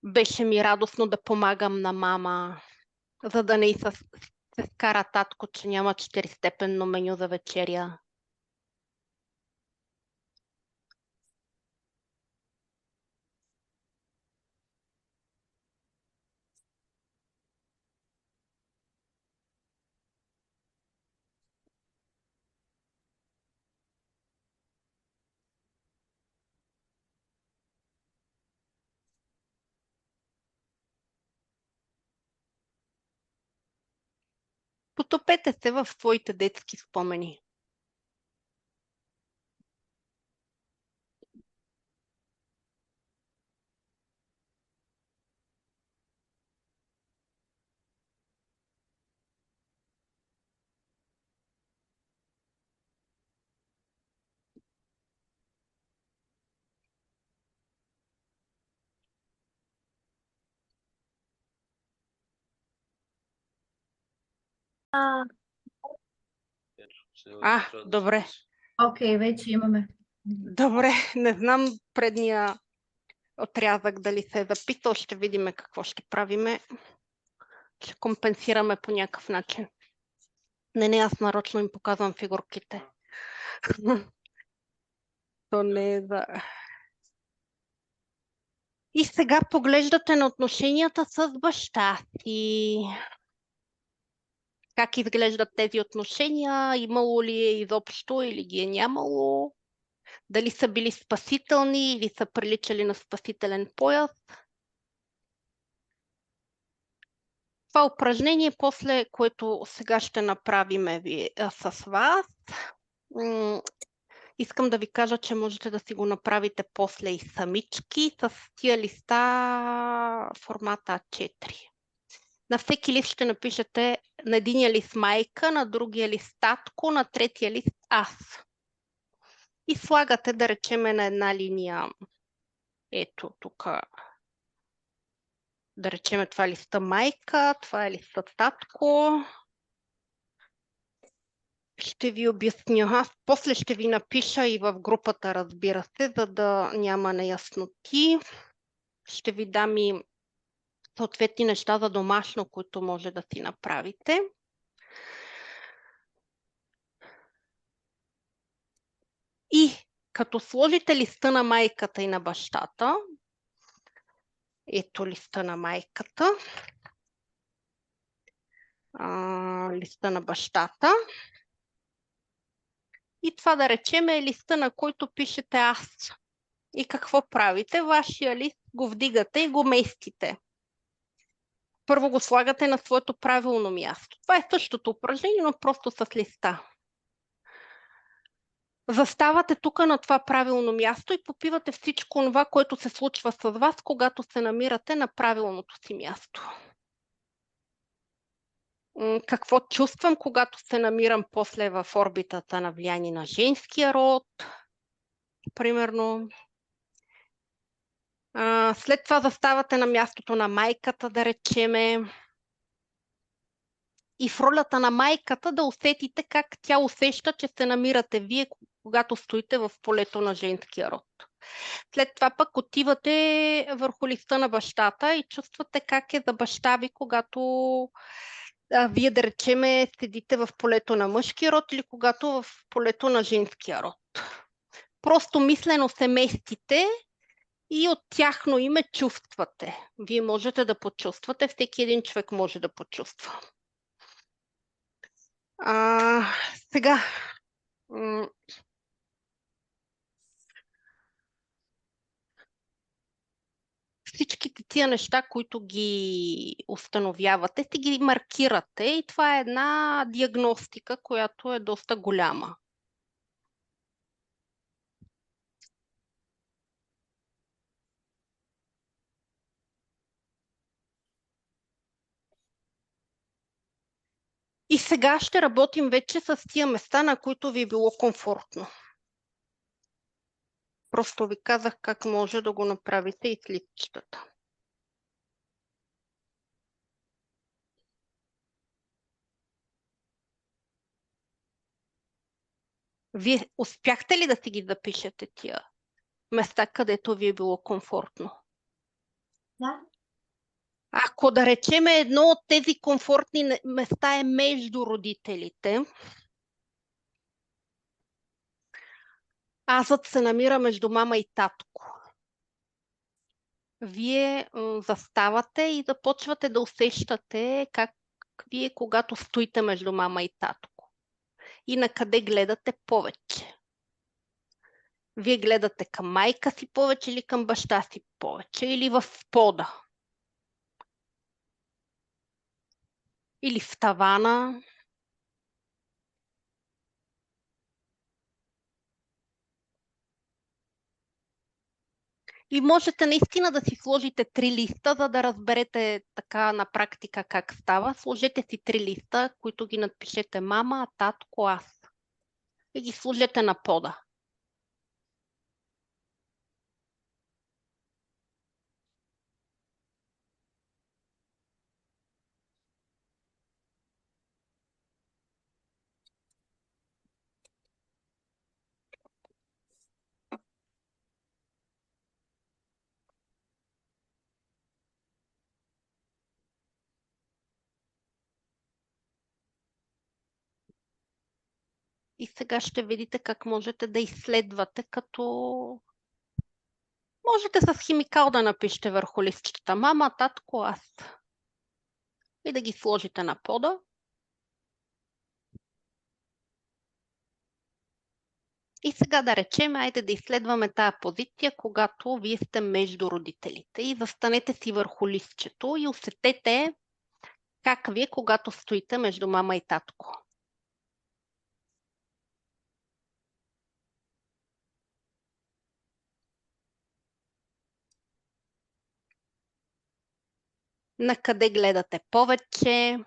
Беше ми радостно да помагам на мама, за да не и се скара татко, че няма 4-степенно меню за вечеря. Потопете се в своите детски спомени. Добре. Окей, вече имаме. Добре, не знам предния отрязък дали се е записал, ще видим какво ще правиме. Ще компенсираме по някакъв начин. Не, аз нарочно им показвам фигурките. То не е за... И сега поглеждате на отношенията с баща си. Как изглеждат тези отношения? Имало ли е изобщо или ги е нямало? Дали са били спасителни или са приличали на спасителен пояс? Това упражнение, после което сега ще направим с вас, Искам да ви кажа, че можете да си го направите после и самички с тия листа формата А4. На всеки лист ще напишете на единия лист майка, на другия лист татко, на третия лист аз. И слагате, да речеме, на една линия, ето тук, да речеме, това е листа майка, това е листа татко. Ще ви обясня. Аз после ще ви напиша и в групата, разбира се, за да няма неясноти. Ще ви дам и съответни неща за домашно, които може да си направите. И като сложите листа на майката и на бащата, ето листа на майката, листа на бащата, и това, да речем, е листа, на който пишете аз. И какво правите? Вашия лист го вдигате и го местите. Първо го слагате на своето правилно място. Това е същото упражнение, но просто с листа. Заставате тук на това правилно място и попивате всичко това, което се случва с вас, когато се намирате на правилното си място. Какво чувствам, когато се намирам после в орбитата на влияние на женския род, примерно. След това заставате на мястото на майката, да речеме, и в ролята на майката да усетите как тя усеща, че се намирате вие, когато стоите в полето на женския род. След това пък отивате върху листа на бащата и чувствате как е за баща ви, когато вие, да речеме, седите в полето на мъжкия род или когато в полето на женския род. Просто мислено се местите и от тяхно име чувствате. Вие можете да почувствате, всеки един човек може да почувства. Сега, всичките тия неща, които ги установявате, си ги маркирате и това е една диагностика, която е доста голяма. И сега ще работим вече с тия места, на които ви е било комфортно. Просто ви казах как може да го направите и с листчетата. Вие успяхте ли да си ги запишете тия места, където ви е било комфортно? Да. Ако, да речем, едно от тези комфортни места е между родителите, азът се намира между мама и татко. Вие заставате и започвате да усещате как вие, когато стоите между мама и татко. И на къде гледате повече. Вие гледате към майка си повече или към баща си повече, или в пода. Или в тавана. И можете наистина да си сложите 3 листа, за да разберете така на практика как става. Сложете си 3 листа, които ги надпишете мама, татко, аз. И ги сложете на пода. И сега ще видите как можете да изследвате, като можете с химикал да напишете върху листчета мама, татко, аз. И да ги сложите на пода. И сега да речем, айде да изследваме тая позиция, когато вие сте между родителите. И застанете си върху листчето и усетете как вие, когато стоите между мама и татко. На къде гледате повече?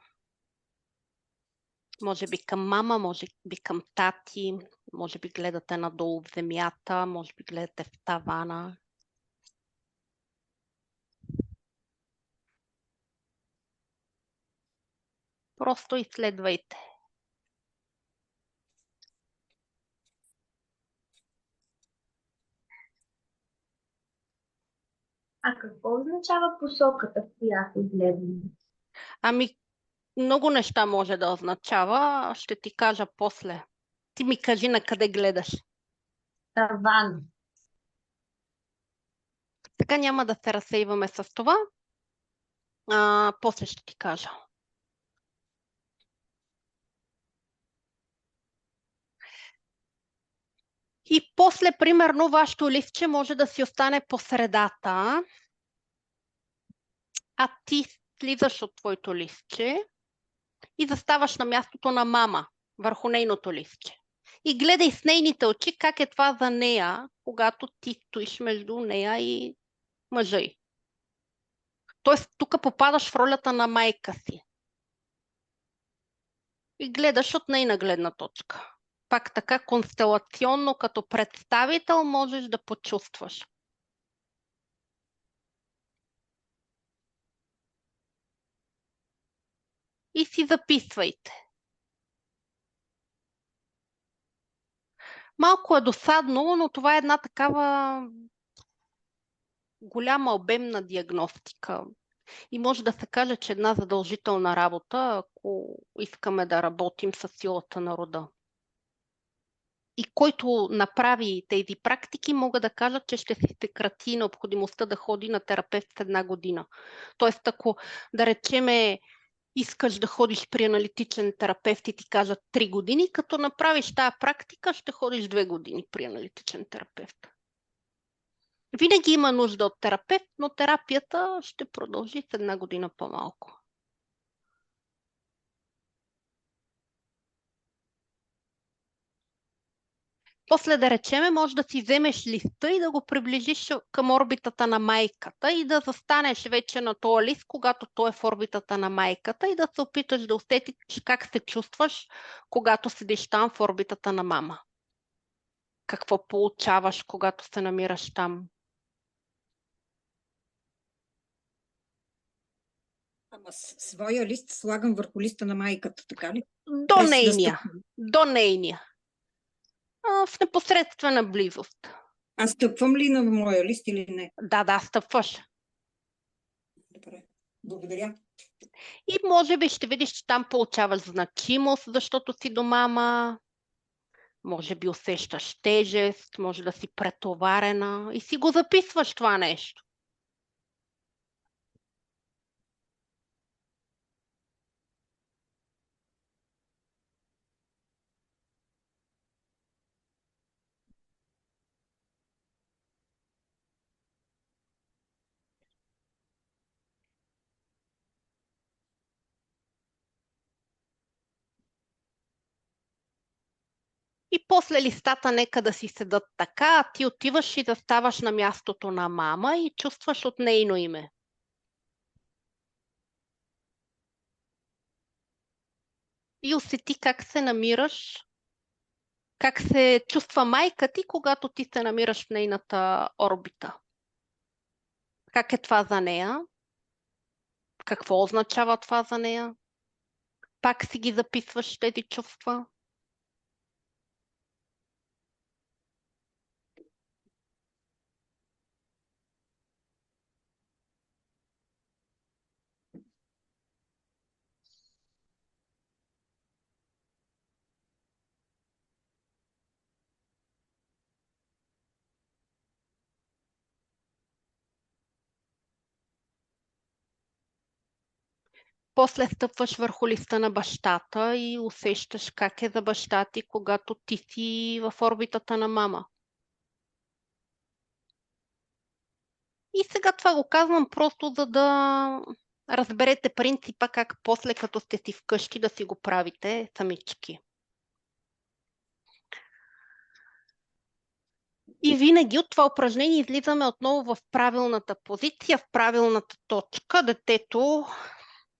Може би към мама, може би към тати, може би гледате надолу в земята, може би гледате в тавана. Просто изследвайте. А какво означава посоката, в която гледаме? Ами, много неща може да означава. Ще ти кажа после. Ти ми кажи на къде гледаш. Таван. Така няма да се разсейваме с това. После ще ти кажа. И после, примерно, вашето листче може да си остане по средата, а ти слизаш от твоето листче и заставаш на мястото на мама, върху нейното листче. И гледай с нейните очи как е това за нея, когато ти стоиш между нея и мъжа й. Тоест, тук попадаш в ролята на майка си. И гледаш от нейна гледна точка. Пак така констелационно, като представител, можеш да почувстваш. И си записвайте. Малко е досадно, но това е една такава голяма обемна диагностика. И може да се каже, че една задължителна работа, ако искаме да работим с силата на рода. И който направи тези практики, мога да кажа, че ще се съкрати необходимостта да ходи на терапевт 1 година. Тоест, ако, да речеме, искаш да ходиш при аналитичен терапевт и ти кажат 3 години, като направиш тази практика, ще ходиш 2 години при аналитичен терапевт. Винаги има нужда от терапевт, но терапията ще продължи с 1 година по-малко. После да речеме, може да си вземеш листа и да го приближиш към орбитата на майката и да застанеш вече на този лист, когато той е в орбитата на майката и да се опиташ да усетиш как се чувстваш, когато седиш там в орбитата на мама. Какво получаваш, когато се намираш там? Ама своя лист слагам върху листа на майката, така ли? До нейния. До нейния. В непосредствена близост. Аз стъпвам ли на моя лист или не? Да, стъпваш. Добре. Благодаря. И може би ще видиш, че там получаваш значимост, защото си до мама. Може би усещаш тежест, може да си претоварена и си го записваш това нещо. И после листата нека да си седат така, а ти отиваш и заставаш на мястото на мама и чувстваш от нейно име. И усети как се намираш, как се чувства майка ти, когато ти се намираш в нейната орбита. Как е това за нея? Какво означава това за нея? Пак си ги записваш тези чувства. После стъпваш върху листа на бащата и усещаш как е за баща ти, когато ти си в орбитата на мама. И сега това го казвам просто за да разберете принципа как после като сте си вкъщи да си го правите самички. И винаги от това упражнение излизаме отново в правилната позиция, в правилната точка. Детето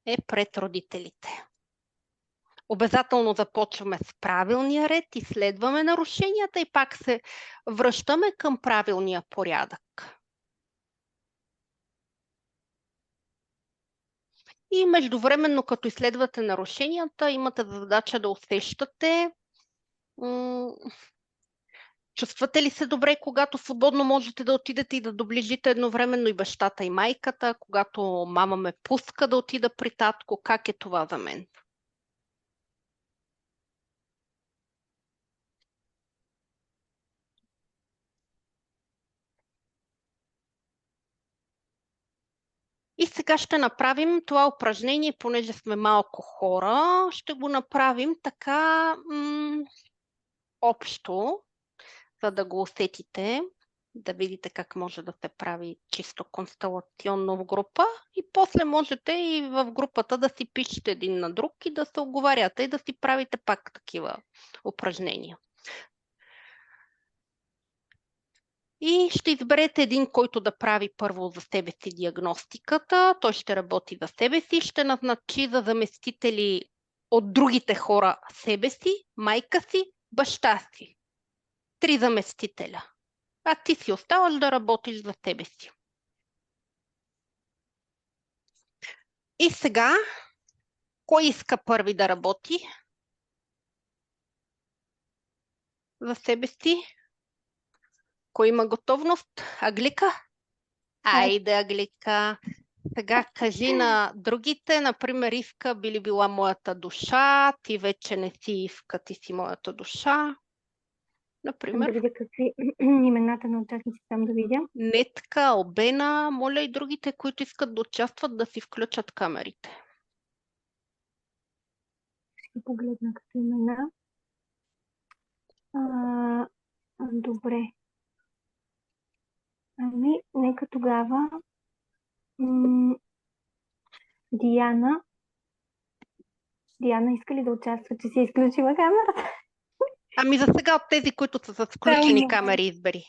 е пред родителите. Обязателно започваме с правилния ред, изследваме нарушенията и пак се връщаме към правилния порядък. И междувременно, като изследвате нарушенията, имате задача да усещате чувствате ли се добре, когато свободно можете да отидете и да доближите едновременно и бащата и майката, когато мама ме пуска да отида при татко? Как е това за мен? И сега ще направим това упражнение, понеже сме малко хора, ще го направим така общо, за да го усетите, да видите как може да се прави чисто констелационно в група и после можете и в групата да си пишете един на друг и да се оговаряте и да си правите пак такива упражнения. И ще изберете един, който да прави първо за себе си диагностиката. Той ще работи за себе си, ще назначи за заместители от другите хора себе си, майка си, баща си. 3 заместителя. А ти си оставаш да работиш за себе си. И сега, кой иска първи да работи за себе си? Кой има готовност? Аглика? Айде, Аглика. Сега кажи на другите, например, Ивка би ли била моята душа, ти вече не си Ивка, ти си моята душа. Например, Да видя какви имената на участници там да видя. Нетка, Албена, моля и другите, които искат да участват, да си включат камерите. Ще погледна какви имена. Добре. Ами, нека тогава Диана. Диана иска ли да участва, че си изключила камерата? Ами за сега от тези, които са с включени камери, избери.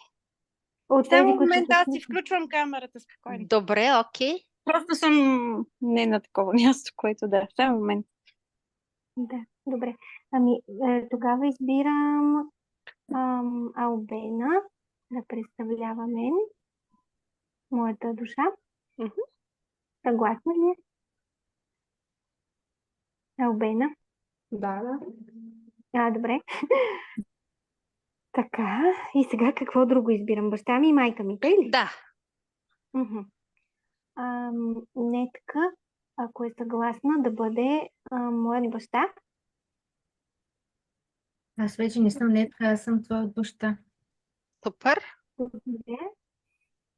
От Само тези, които момент, са аз си включвам камерата спокойно. Добре, окей. Просто съм не на такова място, което да. Само момент. Да, добре. Ами, тогава избирам Албена да представлява мен, моята душа. Мгм. Съгласна ли е? Албена? Да. Добре. Така, и сега какво друго избирам? Баща ми и майка ми, тъй ли? Да. Мгм. Нетка, ако е съгласна да бъде моят баща. Аз вече не съм Нетка, аз съм твоя баща. Супер. Добре.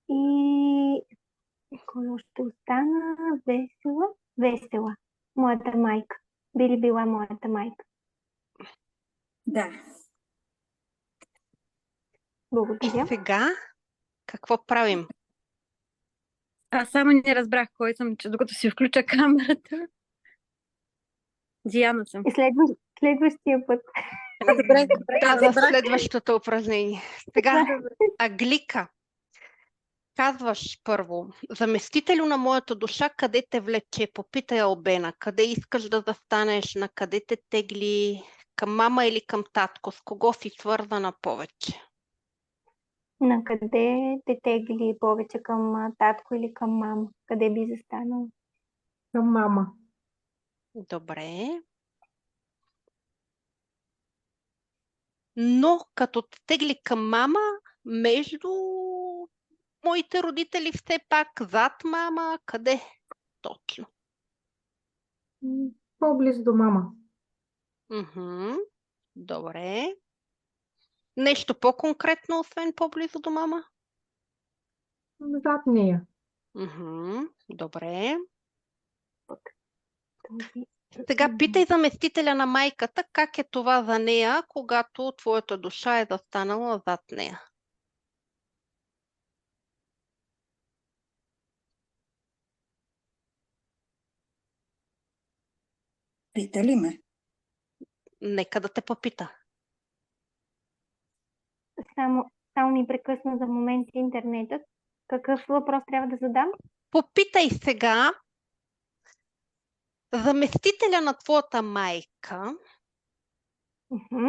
И кой още остана? Весела. Весела. Моята майка. Би ли била моята майка? Да. Благодаря. Сега какво правим? Аз само не разбрах кой съм, че докато си включа камерата. Диана съм. И следващия път. Добре, Да, за следващото упражнение. Сега, Аглика, казваш първо, заместителю на моята душа, къде те влече? Попитай Албена, къде искаш да застанеш, на къде те тегли, към мама или към татко, с кого си свързана повече? На къде те тегли повече, към татко или към мама? Къде би застанал? Към мама. Добре. Но като те тегли към мама, между моите родители все пак, зад мама, къде точно? По-близо до мама. Мгм. Добре. Нещо по-конкретно, освен по-близо до мама? Зад нея. Мгм. Добре. Този- Сега питай заместителя на майката, как е това за нея, когато твоята душа е застанала зад нея. Пита ли ме? Нека да те попита. Само ми ми прекъсна за момент интернетът. Какъв въпрос трябва да задам? Попитай сега заместителя на твоята майка Мгм.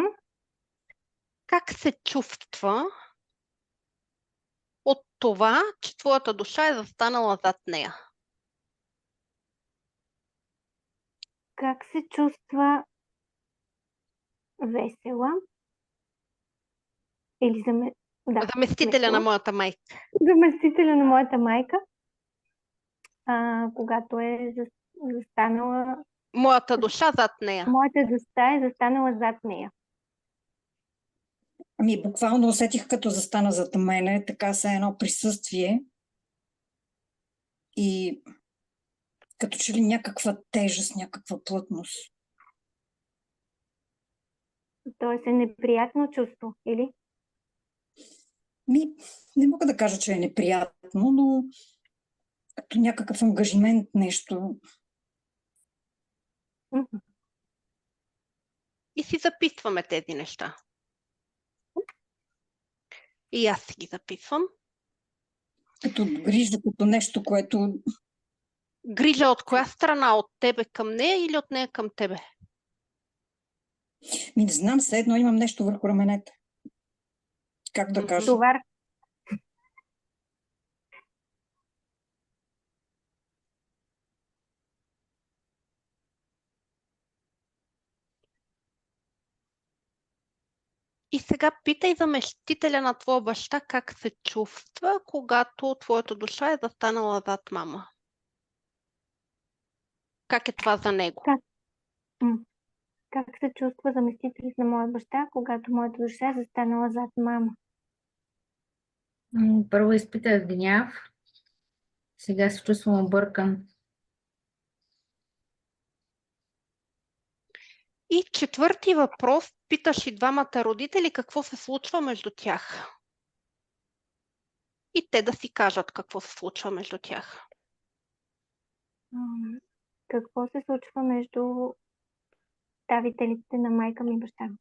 как се чувства от това, че твоята душа е застанала зад нея. Как се чувства весела? Или да, Заместителя на весела. моята майка. Заместителя на моята майка, когато е застанала, Моята душа зад нея. моята душа е застанала зад нея. Ами, буквално усетих като застана зад мене, така се едно присъствие и като че ли някаква тежест, някаква плътност. Тоест е неприятно чувство, или? Не мога да кажа, че е неприятно, но като някакъв ангажимент, нещо. Мгм. И си записваме тези неща. И аз си ги записвам. Като грижа, като нещо, което... Грижа от коя страна? От тебе към нея или от нея към тебе? Не знам, все едно имам нещо върху раменете. Как да кажа? Товар. И сега питай заместителя на твоя баща как се чувства, когато твоята душа е застанала зад мама. Как е това за него? Как се чувства заместителят на моя баща, когато моята душа е застанала зад мама? Първо изпитах гняв, сега се чувствам объркан. И четвърти въпрос, питаш и двамата родители какво се случва между тях. И те да си кажат какво се случва между тях. Какво се случва между представителите на майка ми и баща ми?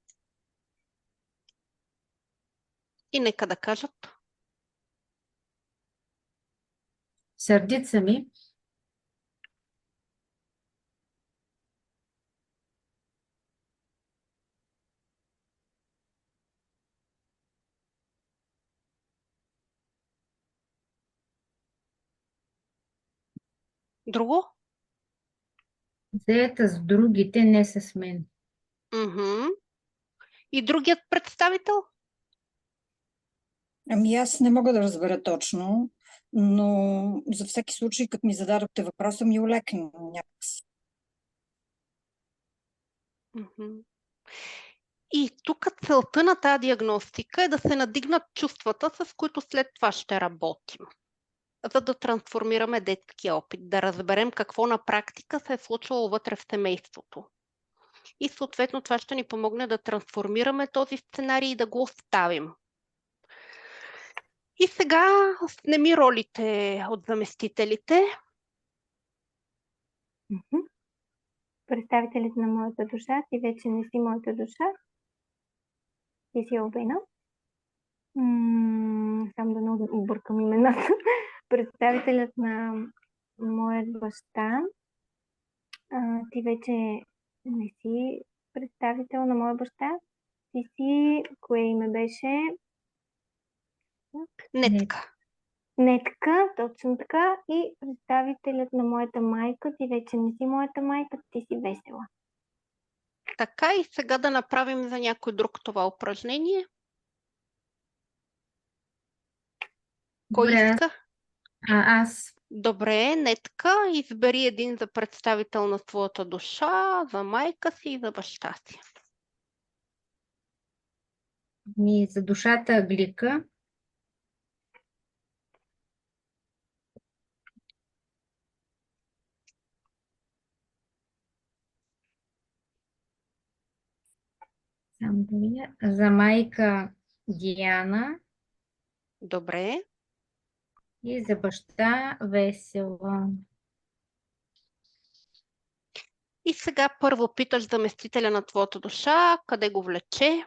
И нека да кажат. Сърдит са ми. Друго? Заета с другите, не с мен. Мгм. И другият представител? Ами аз не мога да разбера точно, но за всеки случай, като ми зададохте въпроса, ми олекна някакси. Мгм. И тук целта на тази диагностика е да се надигнат чувствата, с които след това ще работим, за да трансформираме детския опит, да разберем какво на практика се е случвало вътре в семейството. И съответно това ще ни помогне да трансформираме този сценарий и да го оставим. И сега снеми ролите от заместителите. Представителите на моята душа, ти вече не си моята душа. Ти си Албена. Само да не объркам имената. Представителят на моят баща. Ти вече не си представител на моя баща. Ти си, кое име беше? Нетка. Нетка, точно така. И представителят на моята майка. Ти вече не си моята майка, ти си Весела. Така, и сега да направим за някой друг това упражнение. Кой Добре, иска? аз. Добре, Нетка, избери един за представител на твоята душа, за майка си и за баща си. За душата Глика. За майка Диана. Добре. И за баща Весела. И сега първо питаш заместителя на твоята душа, къде го влече,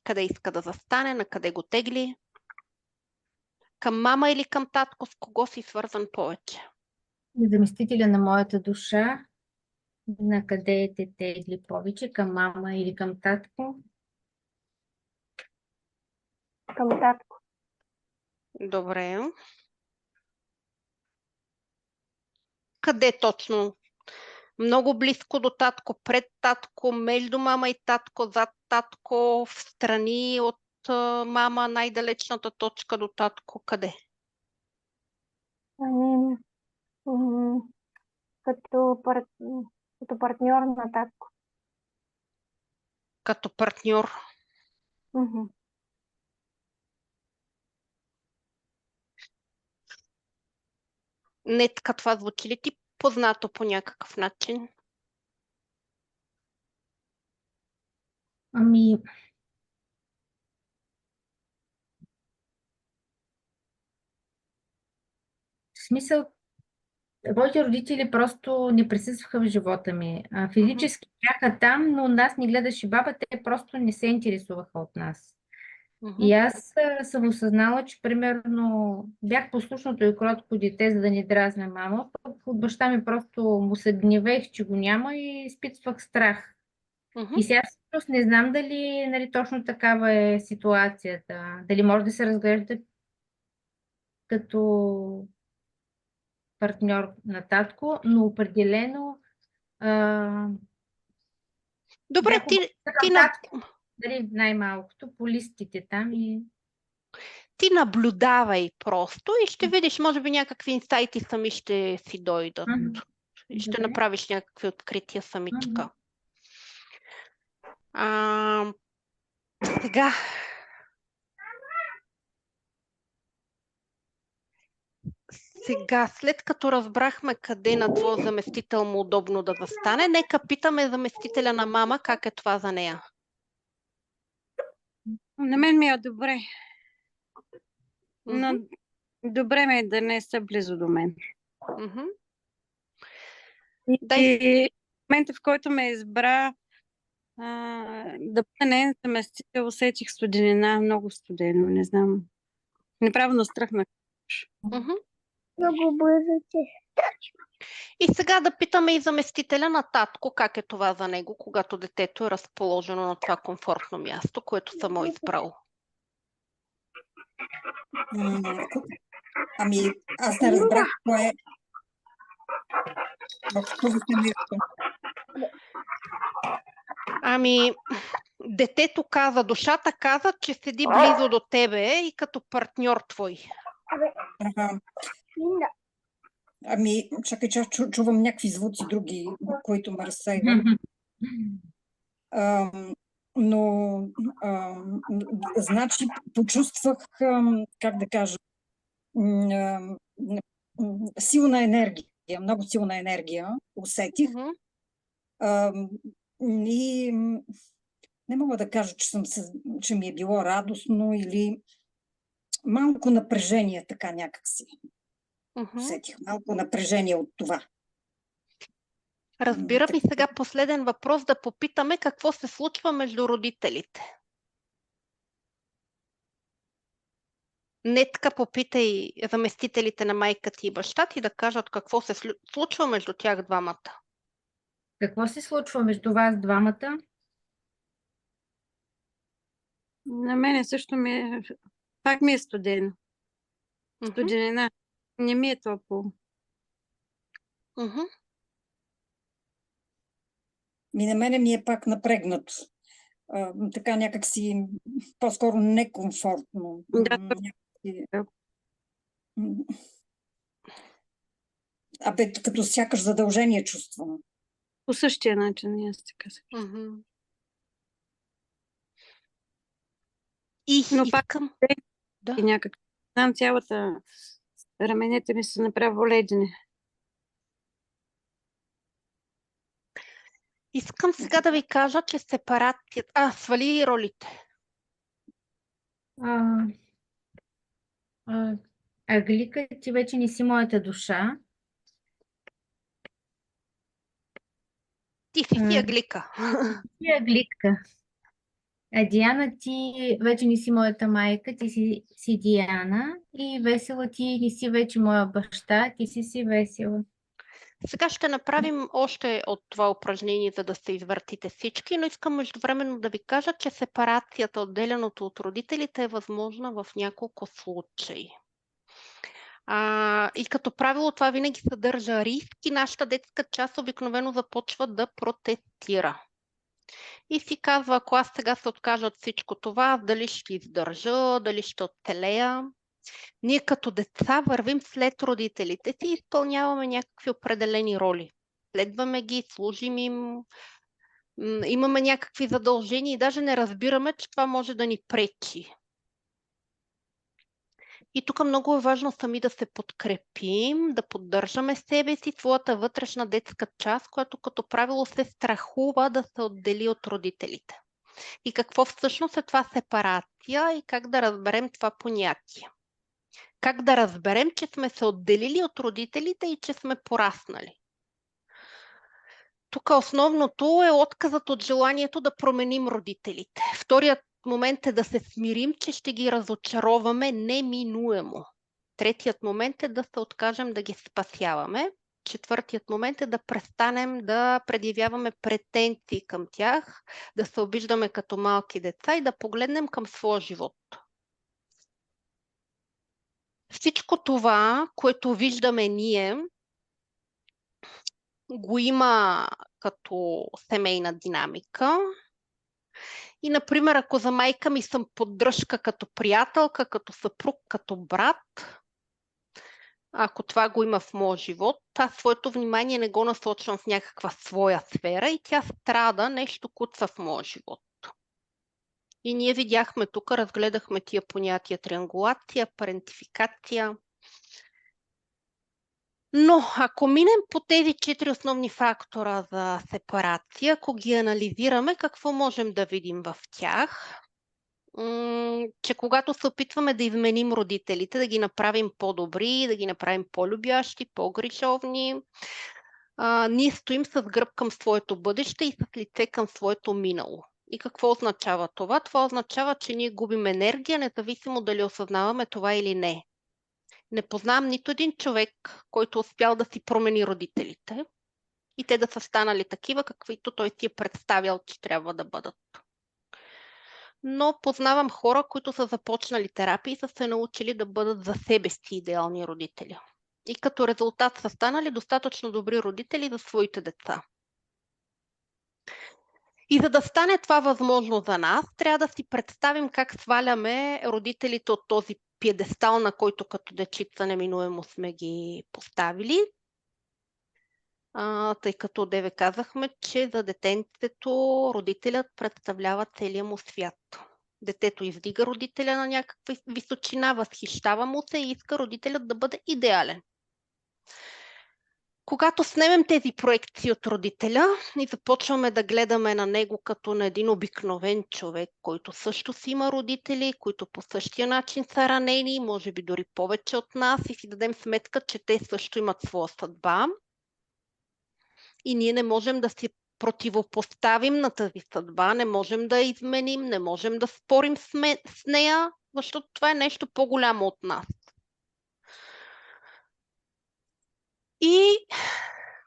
къде иска да застане, на къде го тегли. Към мама или към татко, с кого си свързан повече? Заместителя на моята душа. На къде те тегли повече? Към мама или към татко? Към татко. Добре. Къде точно? Много близко до татко, пред татко, между мама и татко, зад татко, в страни от мама, най-далечната точка до татко. Къде? Ами, м, като партньор на татко. Като партньор. Мгм. Не така, това звучи ли ти познато по някакъв начин? Ами, в смисъл, моите родители просто не присъстваха в живота ми. Физически бяха там, но нас ни гледаше баба, те просто не се интересуваха от нас. И аз съм осъзнала, че примерно бях послушното и кротко дете, за да не дразня мама. Пък от баща ми просто му се гневех, че го няма и изпитвах страх. И сега всъщност не знам дали нали, точно такава е ситуацията. Дали може да се разглежда като партньор на татко, но определено Добре, бях ти, към татко, дали, най-малкото, по листите там и... ти наблюдавай просто и ще видиш, може би някакви инсайти сами ще си дойдат. И ще Добре. направиш някакви открития самичка. Сега, след като разбрахме къде на твоя заместител му удобно да застане, нека питаме заместителя на мама как е това за нея. На мен ми е добре. Но добре ми е да не са близо до мен. И в момента, в който ме избра да бъда нейн заместител, усетих студенина, много студено, не знам. Направо настръхнах. Много бързо ти. И сега да питаме и заместителя на татко как е това за него, когато детето е разположено на това комфортно място, което само е избрало. Ами, аз не разбрах кое е в това семейство. Ами, детето каза, душата каза, че седи близо до тебе и като партньор твой. Ами, чакай, че чувам някакви звуци други, които ме разсейват. Но, значи, почувствах, как да кажа, силна енергия, много силна енергия усетих. И не мога да кажа, че ми е било радостно или малко напрежение, така някакси. Усетих малко напрежение от това. Разбирам. И сега последен въпрос да попитаме какво се случва между родителите. Не така попитай заместителите на майка ти и баща ти да кажат какво се случва между тях двамата. Какво се случва между вас двамата? На мене също пак ми е студено. Студенина. Не ми е топло. И на мене ми е пак напрегнато. Така някакси по-скоро некомфортно. Като сякаш задължение чувствам. По същия начин, аз така се. Но пак и някак. Знам цялата раменете ми са направо ледени. Искам сега да ви кажа, че сепарацията... свали ролите. Аглика, ти вече не си моята душа. Ти си Аглика. Ти Аглика. Диана, ти вече не си моята майка, ти си Диана и Весела, ти не си вече моя баща, ти си Весела. Сега ще направим още от това упражнение, за да се извъртите всички, но искам междувременно да ви кажа, че сепарацията, отделяното от родителите, е възможна в няколко случаи. И като правило това винаги съдържа риск и нашата детска част обикновено започва да протестира. И си казва, ако аз сега се откажа от всичко това, дали ще издържа, дали ще оцелея. Ние като деца вървим след родителите си и изпълняваме някакви определени роли. Следваме ги, служим им, имаме някакви задължения и даже не разбираме, че това може да ни пречи. И тук много е важно сами да се подкрепим, да поддържаме себе си, своята вътрешна детска част, която като правило се страхува да се отдели от родителите. И какво всъщност е това сепарация и как да разберем това понятие? Как да разберем, че сме се отделили от родителите и че сме пораснали? Тук основното е отказът от желанието да променим родителите. Вторият момент е да се смирим, че ще ги разочароваме неминуемо. Третият момент е да се откажем да ги спасяваме. Четвъртият момент е да престанем да предявяваме претенции към тях, да се обиждаме като малки деца и да погледнем към своя живот. Всичко това, което виждаме ние, го има като семейна динамика. И, например, ако за майка ми съм поддръжка като приятелка, като съпруг, като брат, ако това го има в моя живот, аз своето внимание не го насочвам в някаква своя сфера и тя страда, нещо куца в моя живот. И ние видяхме тук, разгледахме тия понятия триангулация, парентификация. Но ако минем по тези 4 основни фактора за сепарация, ако ги анализираме, какво можем да видим в тях? Че когато се опитваме да изменим родителите, да ги направим по-добри, да ги направим по-любящи, по-грижовни, ние стоим с гръб към своето бъдеще и с лице към своето минало. И какво означава това? Това означава, че ние губим енергия, независимо дали осъзнаваме това или не. Не познавам нито един човек, който успял да си промени родителите и те да са станали такива, каквито той си е представял, че трябва да бъдат. Но познавам хора, които са започнали терапия и са се научили да бъдат за себе си идеални родители. И като резултат са станали достатъчно добри родители за своите деца. И за да стане това възможно за нас, трябва да си представим как сваляме родителите от този пиедестал, на който като дечица неминуемо сме ги поставили. Тъй като одеве казахме, че за детенцето родителят представлява целия му свят. Детето издига родителя на някаква височина, възхищава му се и иска родителят да бъде идеален. Когато снемем тези проекции от родителя и започваме да гледаме на него като на един обикновен човек, който също си има родители, които по същия начин са ранени, може би дори повече от нас, и си дадем сметка, че те също имат своя съдба и ние не можем да си противопоставим на тази съдба, не можем да я изменим, не можем да спорим с нея, защото това е нещо по-голямо от нас. И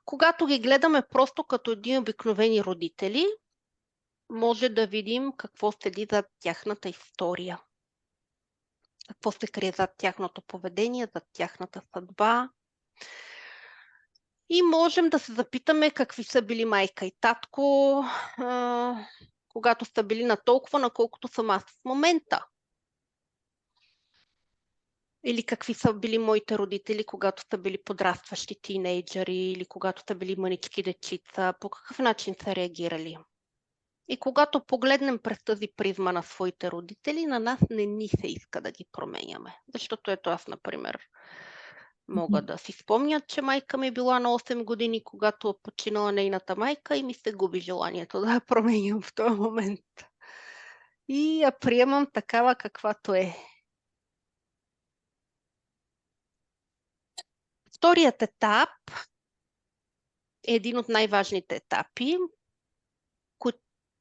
когато ги гледаме просто като едни обикновени родители, може да видим какво седи зад тяхната история. Какво се крие зад тяхното поведение, зад тяхната съдба. И можем да се запитаме какви са били майка и татко, когато са били на толкова, наколкото съм аз в момента. Или какви са били моите родители, когато са били подрастващи тинейджъри, или когато са били мънички дечица, по какъв начин са реагирали. И когато погледнем през тази призма на своите родители, на нас не ни се иска да ги променяме. Защото ето аз, например, мога да си спомня, че майка ми била на 8 години, когато починала нейната майка и ми се губи желанието да я променям в този момент. И я приемам такава каквато е. Вторият етап е един от най-важните етапи,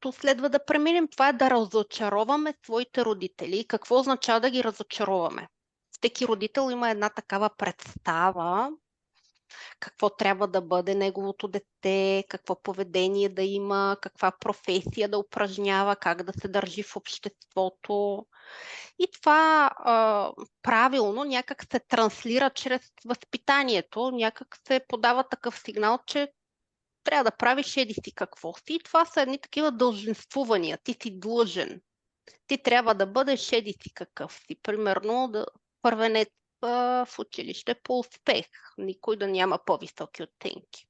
което следва да преминем, това е да разочароваме своите родители. И какво означава да ги разочароваме? Всеки родител има една такава представа, какво трябва да бъде неговото дете, какво поведение да има, каква професия да упражнява, как да се държи в обществото. И това правилно някак се транслира чрез възпитанието, някак се подава такъв сигнал, че трябва да правиш еди си какво си. И това са едни такива дълженствувания. Ти си длъжен. Ти трябва да бъдеш еди си какъв си. Примерно да първенец в училище по успех. Никой да няма по-високи оценки.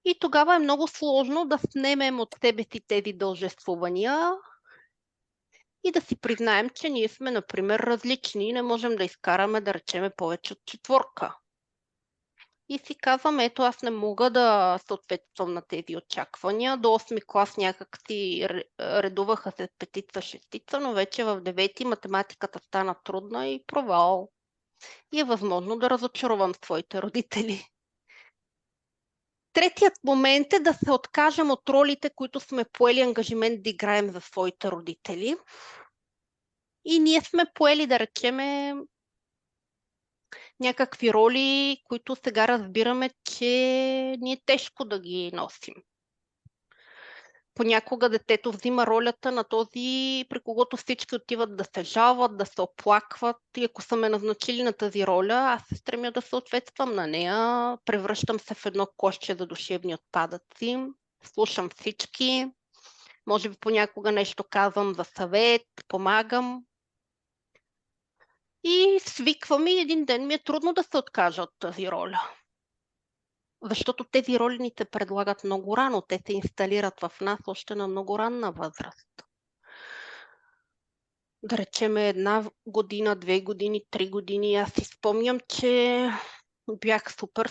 И тогава е много сложно да снемем от себе си тези дължествувания и да си признаем, че ние сме, например, различни и не можем да изкараме, да речеме, повече от 4. И си казвам, ето аз не мога да съответствам на тези очаквания. До 8 клас някак си редуваха се 5-6, но вече в 9 математиката стана трудна и провал. И е възможно да разочаровам своите родители. Третият момент е да се откажем от ролите, които сме поели ангажимент да играем за своите родители. И ние сме поели, да речеме, някакви роли, които сега разбираме, че ни е тежко да ги носим. Понякога детето взима ролята на този, при когото всички отиват да се жалват, да се оплакват. И ако са ме назначили на тази роля, аз се стремя да съответствам на нея. Превръщам се в едно кошче за душевни отпадъци. Слушам всички. Може би понякога нещо казвам за съвет, помагам. И свиквам и един ден ми е трудно да се откажа от тази роля. Защото тези роли ни се предлагат много рано. Те се инсталират в нас още на много ранна възраст. Да речем 1 година, 2 години, 3 години. Аз си спомням, че бях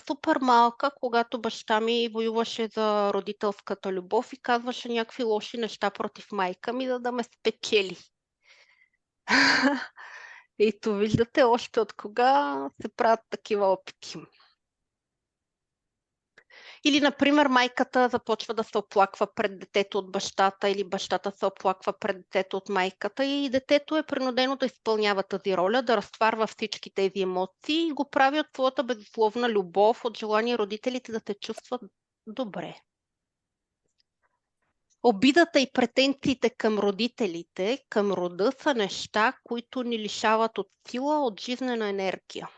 супер малка, когато баща ми воюваше за родителската любов и казваше някакви лоши неща против майка ми, за да ме спечели. Ето виждате още от кога се правят такива опити. Или, например, майката започва да се оплаква пред детето от бащата или бащата се оплаква пред детето от майката и детето е принудено да изпълнява тази роля, да разтварва всички тези емоции и го прави от своята безусловна любов, от желание родителите да се чувстват добре. Обидата и претенциите към родителите, към рода са неща, които ни лишават от сила, от жизнена енергия.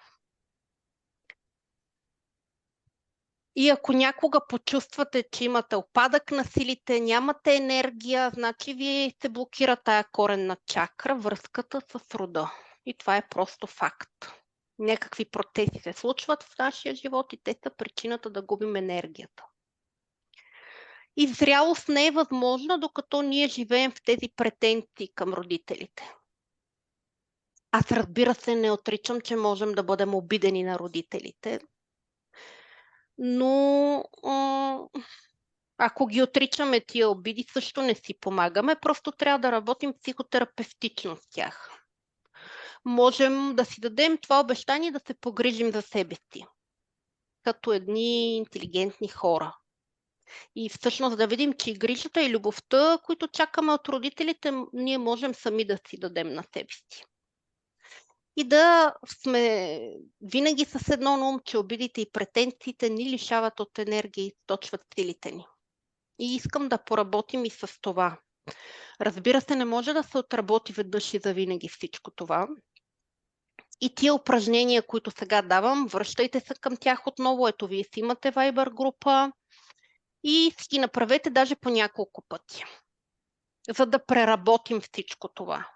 И ако някога почувствате, че имате опадък на силите, нямате енергия, значи вие се блокира тая коренна чакра, връзката с рода. И това е просто факт. Някакви процеси се случват в нашия живот и те са причината да губим енергията. И зрялост не е възможна, докато ние живеем в тези претенции към родителите. Аз, разбира се, не отричам, че можем да бъдем обидени на родителите. Но ако ги отричаме тия обиди, също не си помагаме. Просто трябва да работим психотерапевтично с тях. Можем да си дадем това обещание да се погрижим за себе си. Като едни интелигентни хора. И всъщност да видим, че и грижата и любовта, които чакаме от родителите, ние можем сами да си дадем на себе си. И да сме винаги с едно на ум, че обидите и претенциите ни лишават от енергия и източват силите ни. И искам да поработим и с това. Разбира се, не може да се отработи веднъж и завинаги всичко това. И тия упражнения, които сега давам, връщайте се към тях отново. Ето, вие си имате Viber група и си ги направете даже по няколко пъти, за да преработим всичко това.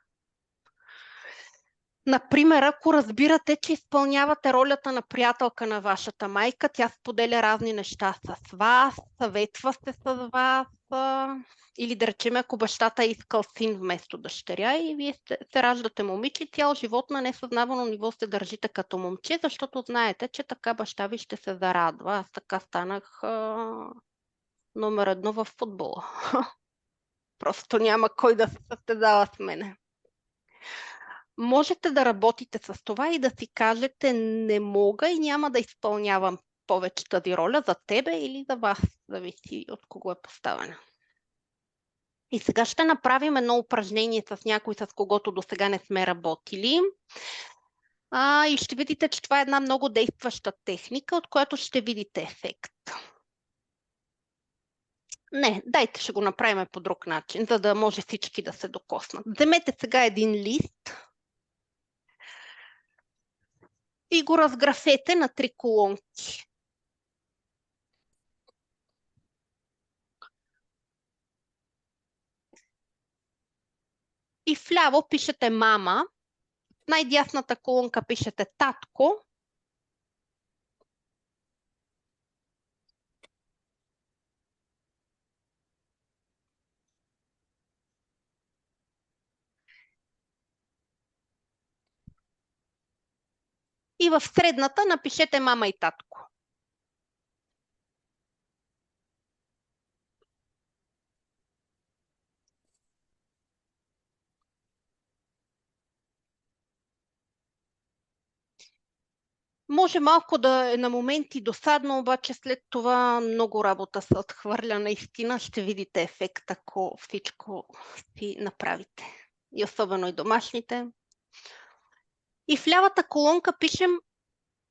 Например, ако разбирате, че изпълнявате ролята на приятелка на вашата майка, тя споделя разни неща с вас, съветва се с вас, или да речем, ако бащата е искал син вместо дъщеря и вие се раждате момиче, цял живот на несъзнавано ниво се държите като момче, защото знаете, че така баща ви ще се зарадва. Аз така станах номер 1 в футбола. Просто няма кой да се състезава с мене. Можете да работите с това и да си кажете: не мога и няма да изпълнявам повече тази роля за тебе или за вас, зависи от кого е поставена. И сега ще направим едно упражнение с някой, с когото до сега не сме работили. И ще видите, че това е една много действаща техника, от която ще видите ефект. Не, дайте ще го направим по друг начин, за да може всички да се докоснат. Вземете сега един лист и го разграфете на 3 колонки. И вляво пишете мама, в най-дясната колонка пишете татко, и в средната напишете мама и татко. Може малко да е на моменти досадно, обаче след това много работа се отхвърля. Наистина ще видите ефект, ако всичко си направите. И особено и домашните. И в лявата колонка пишем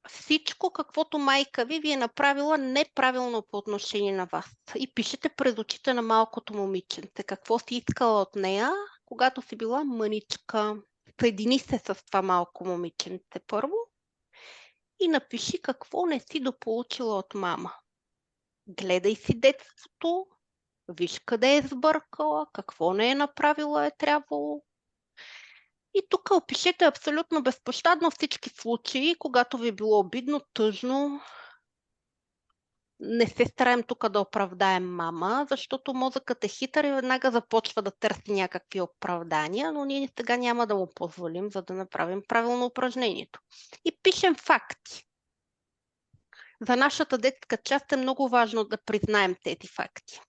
всичко, каквото майка ви е направила неправилно по отношение на вас. И пишете пред очите на малкото момиченце какво си искала от нея, когато си била мъничка. Съедини се с това малко момиченце първо и напиши какво не си дополучила от мама. Гледай си детството, виж къде е сбъркала, какво не е направила е трябвало. И тук опишете абсолютно безпощадно всички случаи, когато ви е било обидно, тъжно. Не се стараем тук да оправдаем мама, защото мозъкът е хитър и веднага започва да търси някакви оправдания, но ние сега няма да му позволим, за да направим правилно упражнението. И пишем факти. За нашата детска част е много важно да признаем тези факти.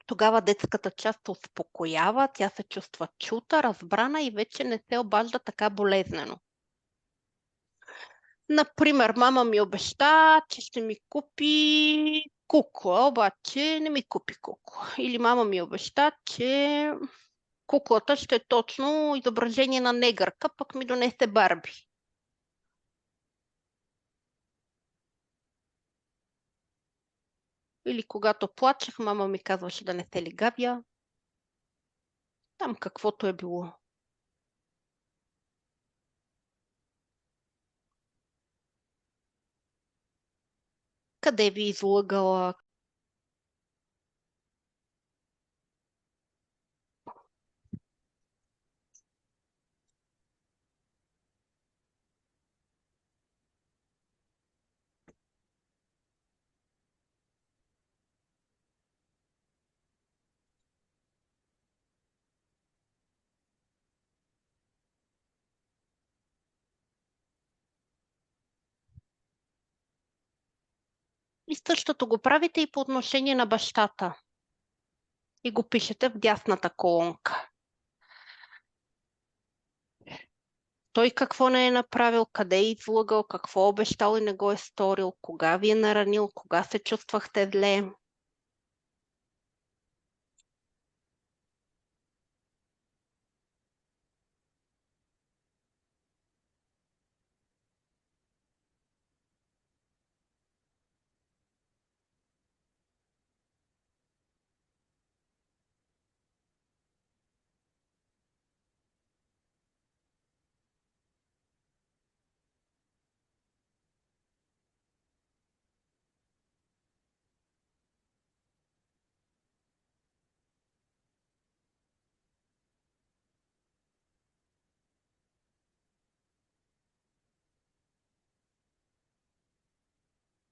Тогава детската част се успокоява, тя се чувства чута, разбрана и вече не се обажда така болезнено. Например, мама ми обеща, че ще ми купи кукла, обаче не ми купи кукла. Или мама ми обеща, че куклата ще е точно изображение на негърка, пък ми донесе Барби. Или когато плачех, мама ми казваше да не се лигавя. Там каквото е било. Къде ви излъгала? И същото го правите и по отношение на бащата. И го пишете в дясната колонка. Той какво не е направил, къде е излъгал, какво обещал и не го е сторил, кога ви е наранил, кога се чувствахте зле.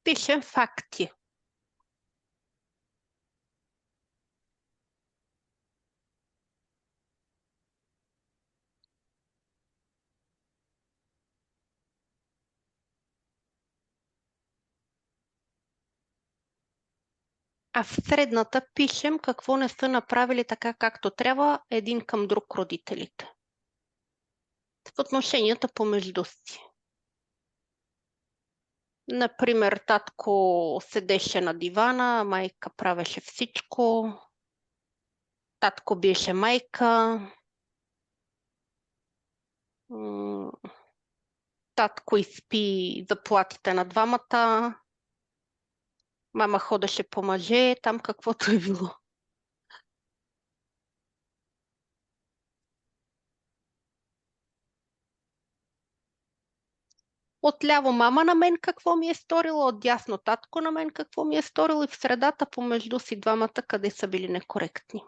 Пишем факти. А в средната пишем какво не са направили така както трябва един към друг родителите. В отношенията помежду си. Например, татко седеше на дивана, майка правеше всичко. Татко биеше майка. Татко изпи заплатите на двамата. Мама ходеше по мъже, там каквото е било. Отляво мама на мен какво ми е сторила, отдясно татко на мен какво ми е сторило и в средата помежду си двамата къде са били некоректни.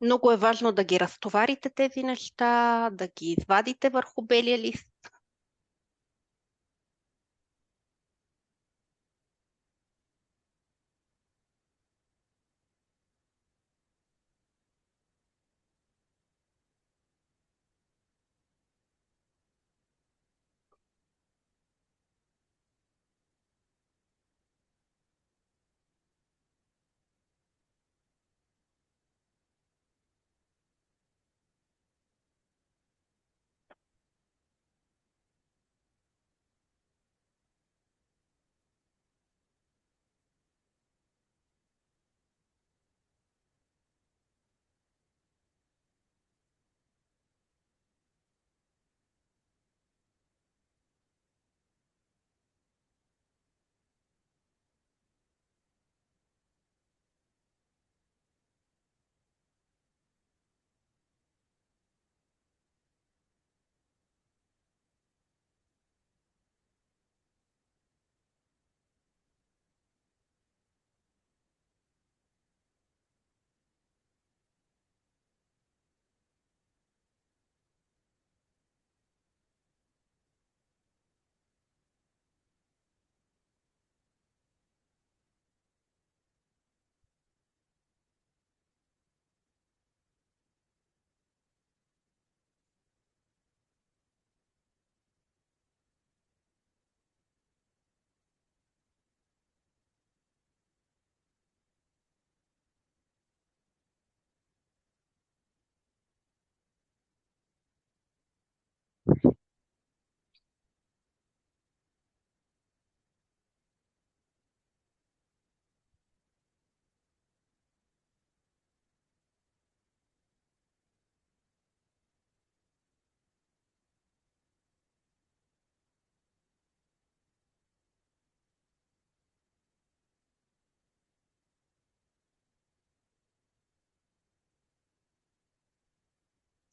Много е важно да ги разтоварите тези неща, да ги извадите върху белия лист.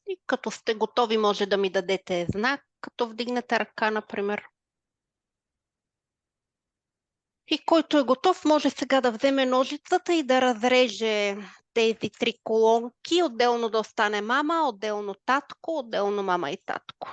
И като сте готови, може да ми дадете знак, като вдигнете ръка, например. И който е готов, може сега да вземе ножицата и да разреже тези три колонки, отделно да остане мама, отделно татко, отделно мама и татко.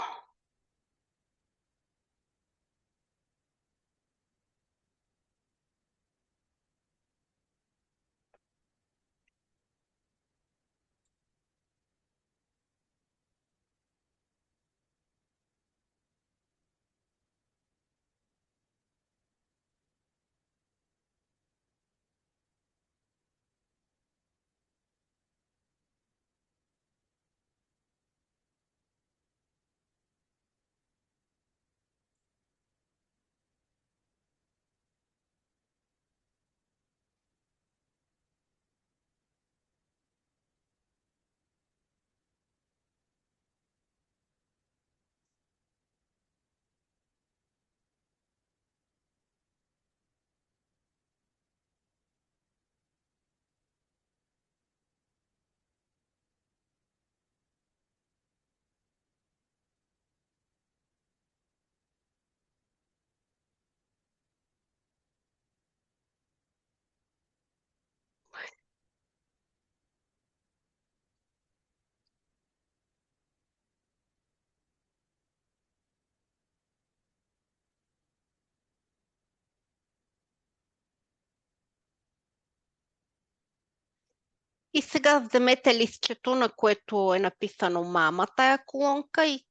И сега вземете листчето, на което е написано мама, тая колонка, и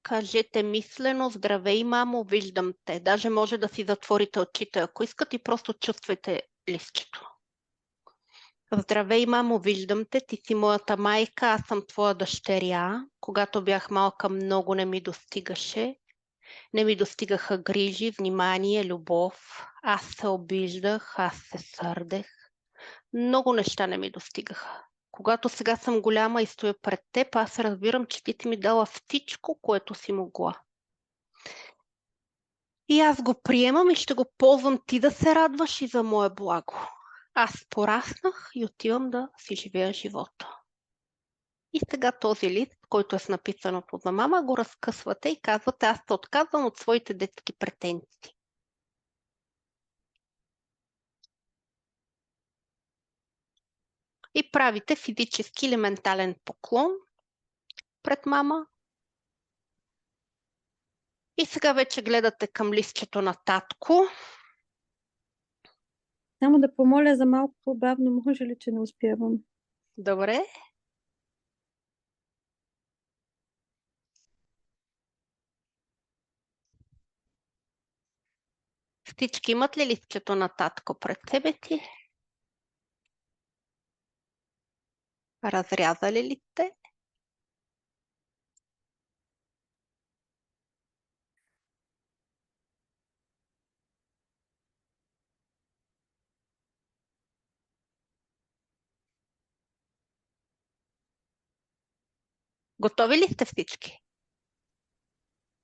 кажете мислено: здравей, мамо, виждам те. Даже може да си затворите очите, ако искате, и просто чувствайте листчето. Здравей, мамо, виждам те, ти си моята майка, аз съм твоя дъщеря. Когато бях малка, много не ми достигаше. Не ми достигаха грижи, внимание, любов. Аз се обиждах, аз се сърдех. Много неща не ми достигаха. Когато сега съм голяма и стоя пред теб, аз разбирам, че ти ми дала всичко, което си могла. И аз го приемам и ще го ползвам ти да се радваш и за мое благо. Аз пораснах и отивам да си живея живота. И сега този лист, който е с написаното за мама, го разкъсвате и казвате: аз се отказвам от своите детски претенции. И правите физически или ментален поклон пред мама. И сега вече гледате към листчето на татко. Само да помоля за малко по-бавно, може ли, че не успявам? Добре. Всички имат ли листчето на татко пред себе си? Разрязали ли сте? Готови ли сте всички?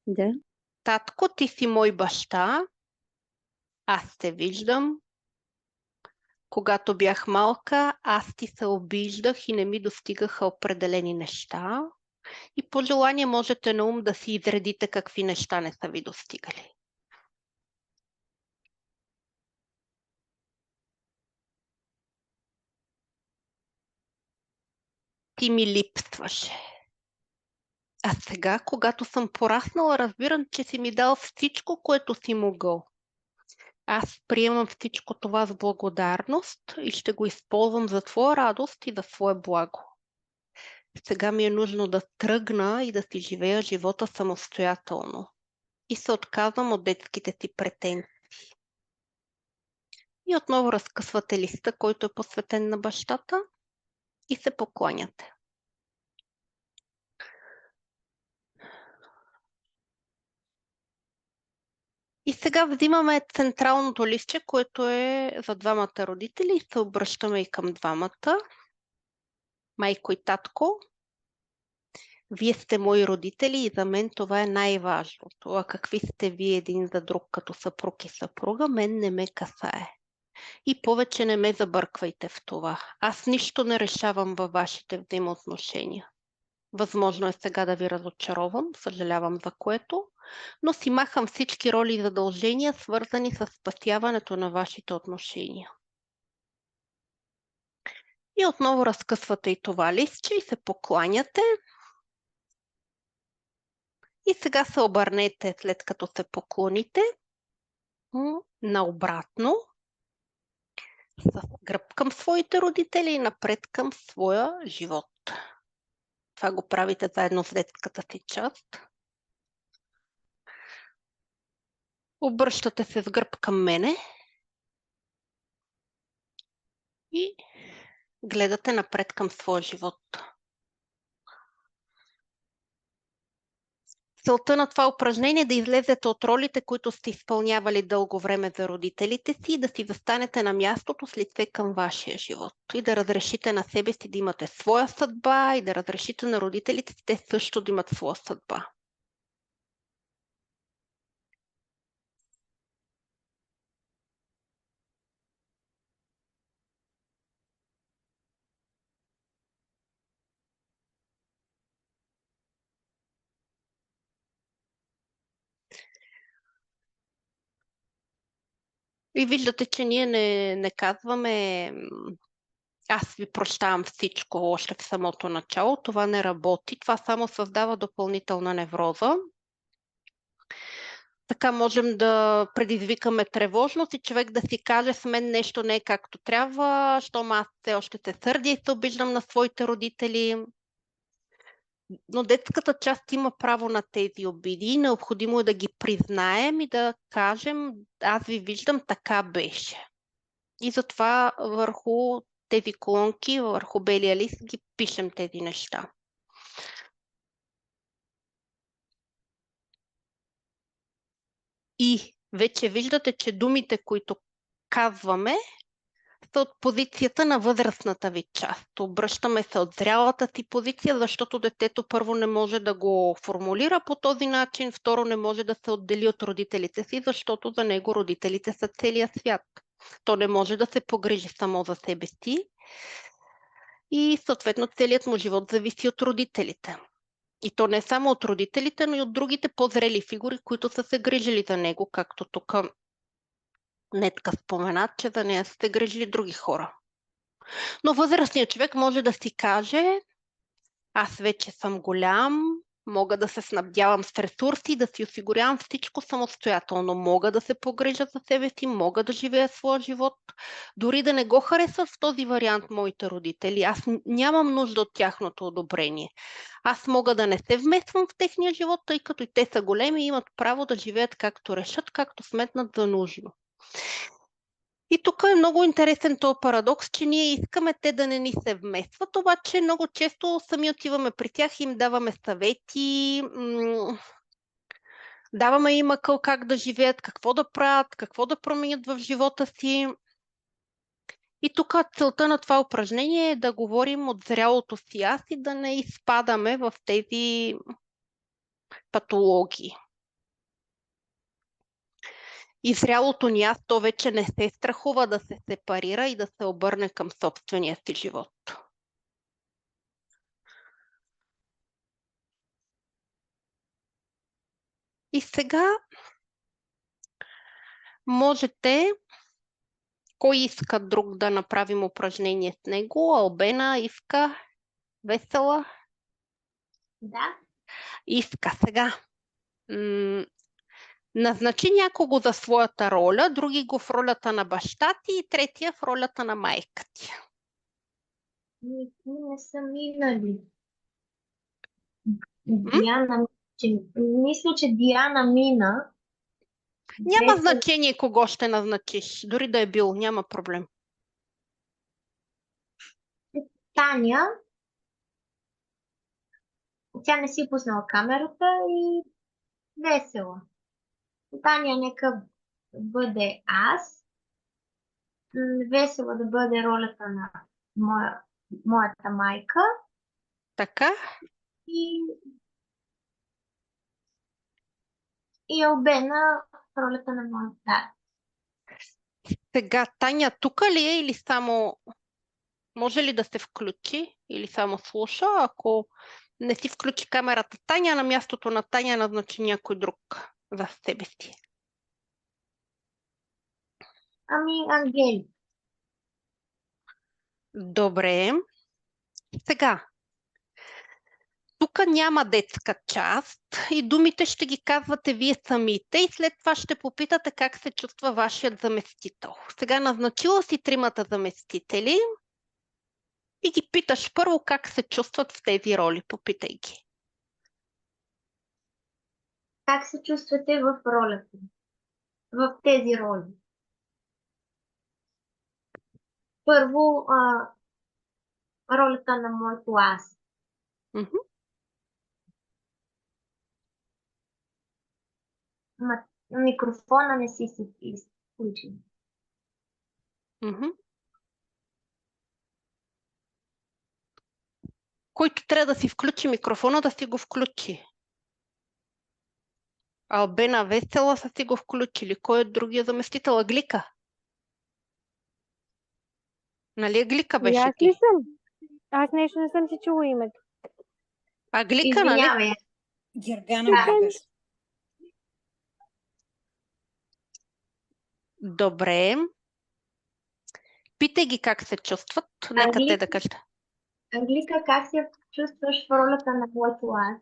Да. Татко, ти си мой баща. Аз те виждам. Когато бях малка, аз ти се обиждах и не ми достигаха определени неща. И по желание можете на ум да си изредите какви неща не са ви достигали. Ти ми липсваше. А сега, когато съм пораснала, разбирам, че си ми дал всичко, което си могъл. Аз приемам всичко това с благодарност и ще го използвам за твоя радост и за твое благо. Сега ми е нужно да тръгна и да си живея живота самостоятелно. И се отказвам от детските си претенции. И отново разкъсвате листа, който е посветен на бащата, и се покланяте. И сега взимаме централното листче, което е за двамата родители, и се обръщаме и към двамата. Майко и татко, вие сте мои родители и за мен това е най-важното. А какви сте вие един за друг като съпруг и съпруга, мен не ме касае. И повече не ме забърквайте в това. Аз нищо не решавам във вашите взаимоотношения. Възможно е сега да ви разочаровам, съжалявам за което, но си махам всички роли и задължения, свързани с спасяването на вашите отношения. И отново разкъсвате и това листче и се покланяте. И сега се обърнете, след като се поклоните, наобратно, с гръб към своите родители и напред към своя живот. Това го правите заедно с детската си част. Обръщате се с гръб към мене и гледате напред към своя живот. Целта на това упражнение е да излезете от ролите, които сте изпълнявали дълго време за родителите си, и да си застанете на мястото с лице към вашия живот. И да разрешите на себе си да имате своя съдба и да разрешите на родителите си те също да имат своя съдба. И виждате, че ние не казваме: аз ви прощавам всичко още в самото начало. Това не работи. Това само създава допълнителна невроза. Така можем да предизвикаме тревожност и човек да си каже: с мен нещо не е както трябва, щом аз все още се сърдя и се обиждам на своите родители. Но детската част има право на тези обиди. Необходимо е да ги признаем и да кажем: аз ви виждам, така беше. И затова върху тези колонки, върху белия лист ги пишем тези неща. И вече виждате, че думите, които казваме, са от позицията на възрастната ви част. Обръщаме се от зрялата си позиция, защото детето първо не може да го формулира по този начин, второ не може да се отдели от родителите си, защото за него родителите са целият свят. То не може да се погрижи само за себе си и съответно целият му живот зависи от родителите. И то не само от родителите, но и от другите по-зрели фигури, които са се грижили за него, както тук Нетка спомена, че за нея са се грижили други хора. Но възрастният човек може да си каже, аз вече съм голям, мога да се снабдявам с ресурси, да си осигурявам всичко самостоятелно, мога да се погрижа за себе си, мога да живея своя живот, дори да не го харесват в този вариант моите родители. Аз нямам нужда от тяхното одобрение. Аз мога да не се вмесвам в техния живот, тъй като и те са големи и имат право да живеят както решат, както сметнат за нужно. И тук е много интересен този парадокс, че ние искаме те да не ни се вмесват, обаче много често сами отиваме при тях и им даваме съвети, даваме им акъл как да живеят, какво да правят, какво да променят в живота си. И тук целта на това упражнение е да говорим от зрялото си аз и да не изпадаме в тези патологии. И зрялото ни аз, то вече не се страхува да се сепарира и да се обърне към собствения си живот. И сега можете, кой иска друг да направим упражнение с него? Албена, Ивка, Весела? Да. Ивка, сега. Назначи някого за своята роля, други го в ролята на баща ти и третия в ролята на майка ти. Не са минали. Диана, мисля, че Диана мина. Няма значение кого ще назначиш, дори да е бил, няма проблем. Таня, тя не си пуснала камерата и Весела. Таня нека бъде аз. Весела да бъде ролята на моята майка. Така? И Албена ролята на моята тата. Сега, Таня тук ли е или само... Може ли да се включи или само слуша? Ако не си включи камерата Таня, на мястото на Таня назначи някой друг за себе си. Ами, Ангели. Добре. Сега, тук няма детска част и думите ще ги казвате вие самите и след това ще попитате как се чувства вашият заместител. Сега назначила си тримата заместители и ги питаш първо как се чувстват в тези роли. Попитай ги. Как се чувствате в ролята? В тези роли? Първо, ролята на моето аз. Микрофона не си изключи. Който трябва да си включи микрофона, да си го включи. Албена, Весела са си го включили. Кой е другия заместител? Аглика? Нали Аглика беше Аз ти? ли съм? Аз нещо не съм си чула името. Аглика, нали? Извинявай. Гергана май беше. Добре. Питай ги как се чувстват. Нека те да кажат. Англика, как се чувстваш в ролята на моето аз?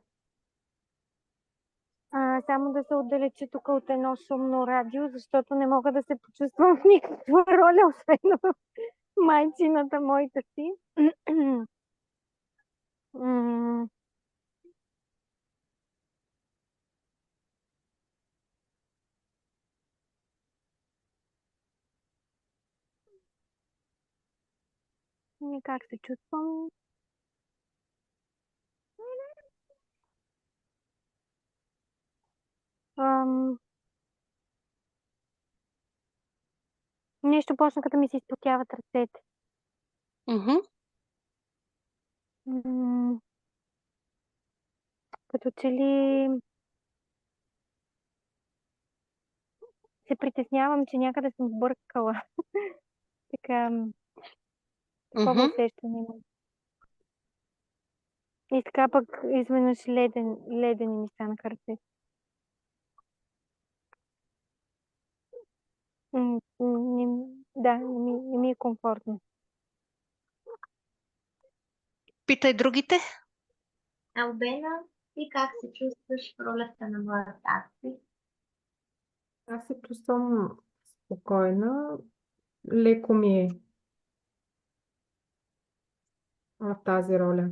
Само да се отдалеча тук от едно шумно радио, защото не мога да се почувствам в никаква роля, освен в майчината моята си. Как се чувствам? Нещо почна като ми се изпотяват ръцете. Мгм. М, Като че ли се притеснявам, че някъде съм сбъркала. Така, такова Мгм. усещане имам. И така пък изведнъж ледени ми станаха ръцете. Да, не ми е комфортно. Питай другите. Албена, ти как се чувстваш в ролята на моя татко? Аз се чувствам спокойна, леко ми е в тази роля.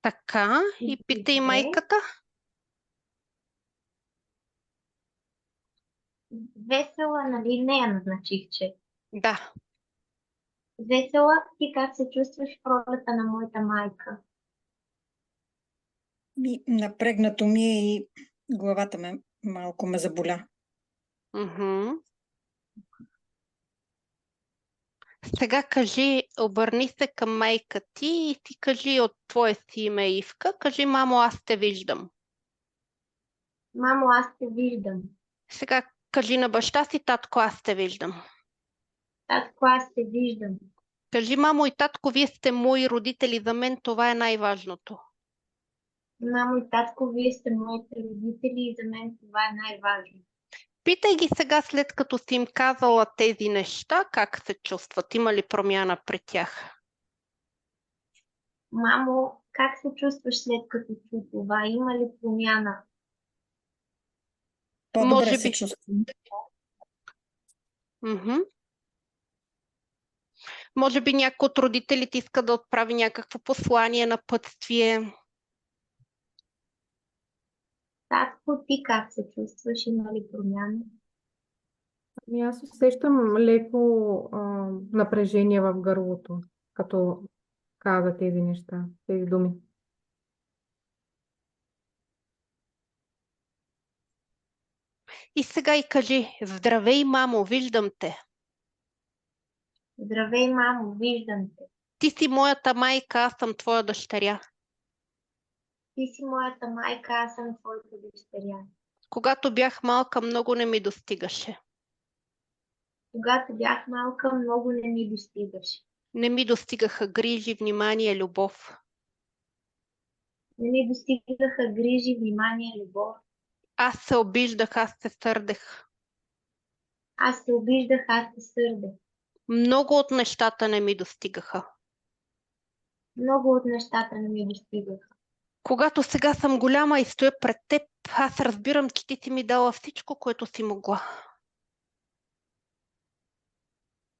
Така. И питай Добре. майката. Весела, нали? Не я назначих, че. Да. Весела, ти как се чувстваш в ролята на моята майка? Напрегнато ми е и главата малко ме заболя. Мгм. Сега кажи, обърни се към майка ти и ти кажи от твое си име Ивка. Кажи, мамо, аз те виждам. Мамо, аз те виждам. Сега кажи на баща си, татко, аз те виждам. Татко, аз те виждам. Кажи, мамо и татко, вие сте мои родители, за мен това е най-важното. Мамо и татко, вие сте моите родители и за мен това е най-важно. Питай ги сега, след като си им казала тези неща, как се чувстват, има ли промяна при тях. Мамо, как се чувстваш след като чу това? Има ли промяна? По-добре Може се би. чувствам. Мгм. Може би някой от родителите иска да отправи някакво послание, напътствие. Татко, ти как се чувстваш? Има ли промяна? Ами аз усещам леко напрежение в гърлото, като каза тези неща, тези думи. И сега и кажи, здравей, мамо, виждам те. Здравей, мамо, виждам те. Ти си моята майка, аз съм твоя дъщеря. Ти си моята майка, аз съм твоята дъщеря. Когато бях малка, много не ми достигаше. Когато бях малка, много не ми достигаше. Не ми достигаха грижи, внимание, любов. Не ми достигаха грижи, внимание, любов. Аз се обиждах, аз се сърдех. Аз се обиждах, аз се сърдех. Много от нещата не ми достигаха. Много от нещата не ми достигаха. Когато сега съм голяма и стоя пред теб, аз разбирам, че ти си ми дала всичко, което си могла.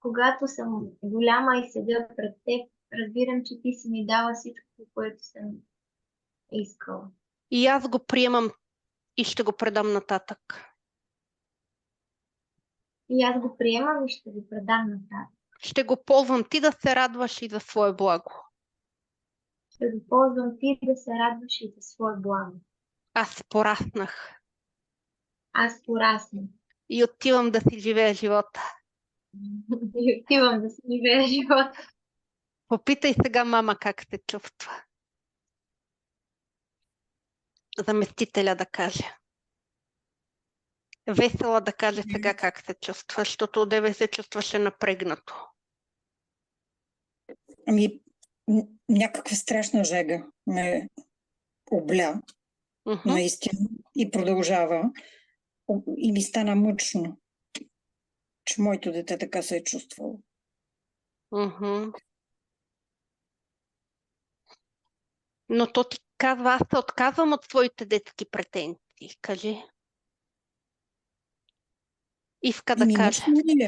Когато съм голяма и седя пред теб, разбирам, че ти си ми дала всичко, което съм искала. И аз го приемам и ще го предам нататък. И аз го приемам и ще го предам нататък. Ще го ползвам ти да се радваш и за свое благо. Ще го ползвам ти да се радваш и за свое благо. Аз пораснах Аз пораснах. и отивам да си живея живота. И отивам да си живея живота. Попитай сега мама как се чувства. Заместителя да каже. Весела да каже сега как се чувства, защото одеве се чувстваше напрегнато. Ами, някаква страшна жега ме обля, Мгм. наистина, и продължава. И ми стана мъчно, че моето дете така се е чувствало. Мгм. Но то ти казва, аз се отказвам от своите детски претенции. Кажи. Ивка да каже. Мъчно ми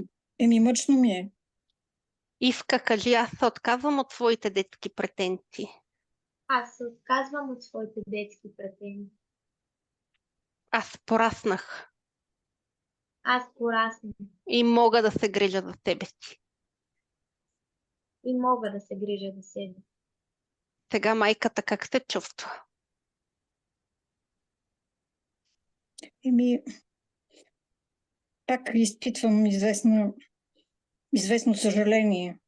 е. Мъчно ми е. Ивка, кажи, аз се отказвам от своите детски претенции. Аз се отказвам от своите детски претенции. Аз пораснах Аз пораснах и мога да се грижа за себе си. и мога да се грижа за себе. Сега майката как се чувства? Еми, пак изпитвам известно съжаление.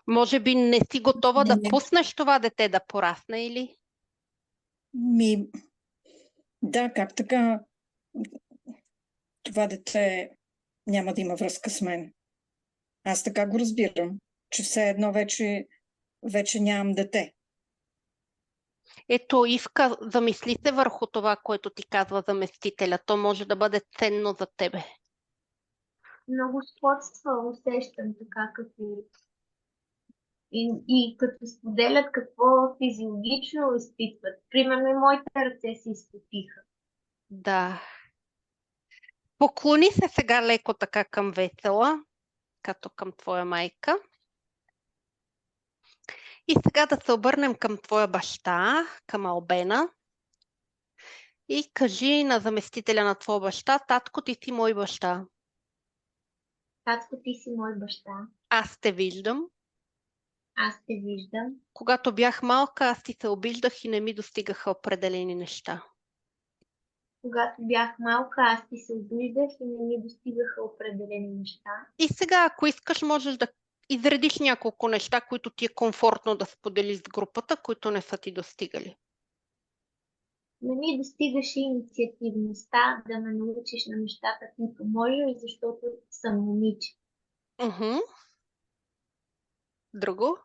Може би не си готова да Не. пуснеш това дете да порасне или? Да, как така това дете няма да има връзка с мен? Аз така го разбирам, че все едно вече нямам дете. Ето, Ивка, замисли се върху това, което ти казва заместителя. То може да бъде ценно за тебе. Много сходства усещам така, като и като споделят какво физиологично изпитват. Примерно и моите ръце се изтопиха. Да. Поклони се сега леко така към Весела, като към твоя майка. И сега да се обърнем към твоя баща, към Албена. И кажи на заместителя на твоя баща: татко, ти си мой баща. Татко, ти си мой баща. Аз те виждам. Аз те виждам. Когато бях малка, аз ти се обиждах и не ми достигаха определени неща. Когато бях малка, аз ти се обиждах и не ми достигаха определени неща. И сега, ако искаш, можеш да изредиш няколко неща, които ти е комфортно да споделиш с групата, които не са ти достигали. Не ми достигаше инициативността да ме научиш на нещата, които можеш, защото съм момиче. Друго?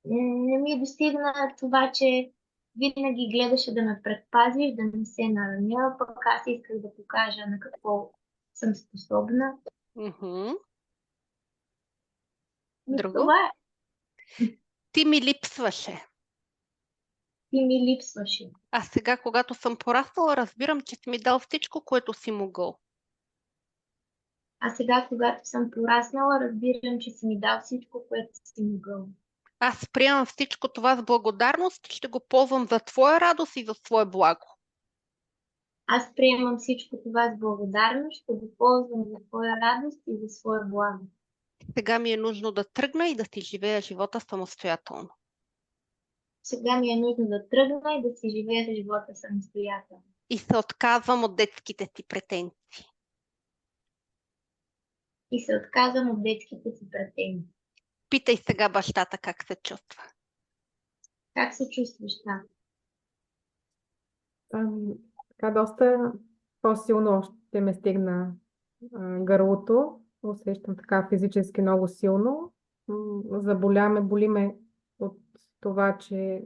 Не ми достигна това, че винаги гледаше да ме предпазиш, да не се нараня, пък аз исках да покажа на какво съм способна. Друго? Това е. Ти ми липсваше. Ти ми липсваше. А сега, когато съм пораснала, разбирам, че си ми дал всичко, което си могъл. А сега, когато съм пораснала, разбирам, че си ми дал всичко, което си могъл. Аз приемам всичко това с благодарност и ще го ползвам за твоя радост и за свое благо. Аз приемам всичко това с благодарност, ще го ползвам за твоя радост и за свое благо. Сега ми е нужно да тръгна и да си живея живота самостоятелно. Сега ми е нужно да тръгна и да си живея живота самостоятелно. И се отказвам от детските си претенции. И се отказвам от детските си претенции. Питай сега бащата как се чувства. Как се чувстваш там? Така доста по-силно ще ме стигна гърлото. Усещам така физически много силно. Боли ме от това, че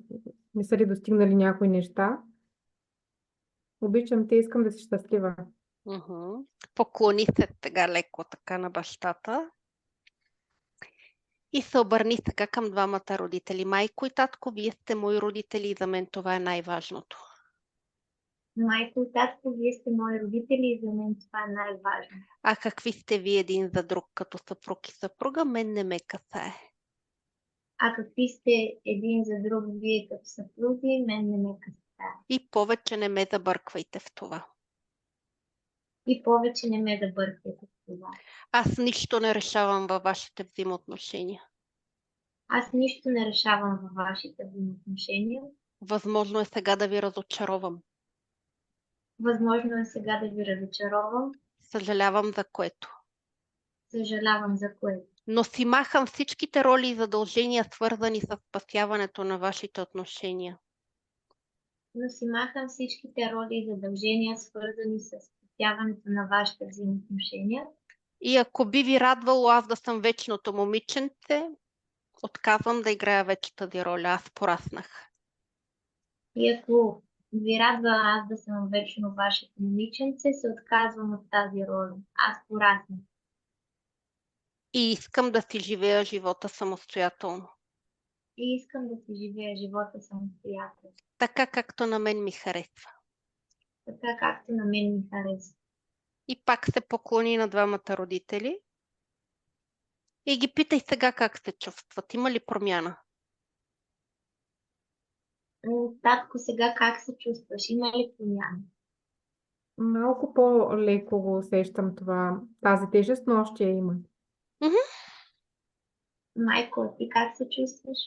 не са ли достигнали някои неща. Обичам те, искам да си щастлива. Поклони се сега леко така на бащата. И се обърни сега към двамата родители. Майко и татко, вие сте мои родители и за мен това е най-важното. Майко и татко, вие сте мои родители и за мен това е най-важно. А какви сте вие един за друг като съпруг и съпруга, мен не ме касае. А какви сте един за друг вие като съпруги, мен не ме касае. И повече не ме забърквайте в това. И повече не ме забърквайте в това. Аз нищо не решавам във вашите взаимоотношения. Аз нищо не решавам във вашите взаимоотношения. Възможно е сега да ви разочаровам. Възможно е сега да ви разочаровам. Съжалявам за което. Съжалявам за което. Но си махам всичките роли и задължения, свързани с спасяването на вашите отношения. Но си махам всичките роли и задължения, свързани с спасяването на вашите взаимоотношения. И ако би ви радвало аз да съм вечното момиченце, отказвам да играя вече тази роля. Аз пораснах. И ако ви радва аз да съм вечно вашето момиченце, се отказвам от тази роля. Аз пораснах. И искам да си живея живота самостоятелно. И искам да си живея живота самостоятелно. Така както на мен ми харесва. Така както на мен ми харесва. И пак се поклони на двамата родители. И ги питай сега как се чувстват. Има ли промяна? Татко, сега как се чувстваш? Има ли промяна? Малко по-леко го усещам това, тази тежест, но още я има. Майко, ти как се чувстваш?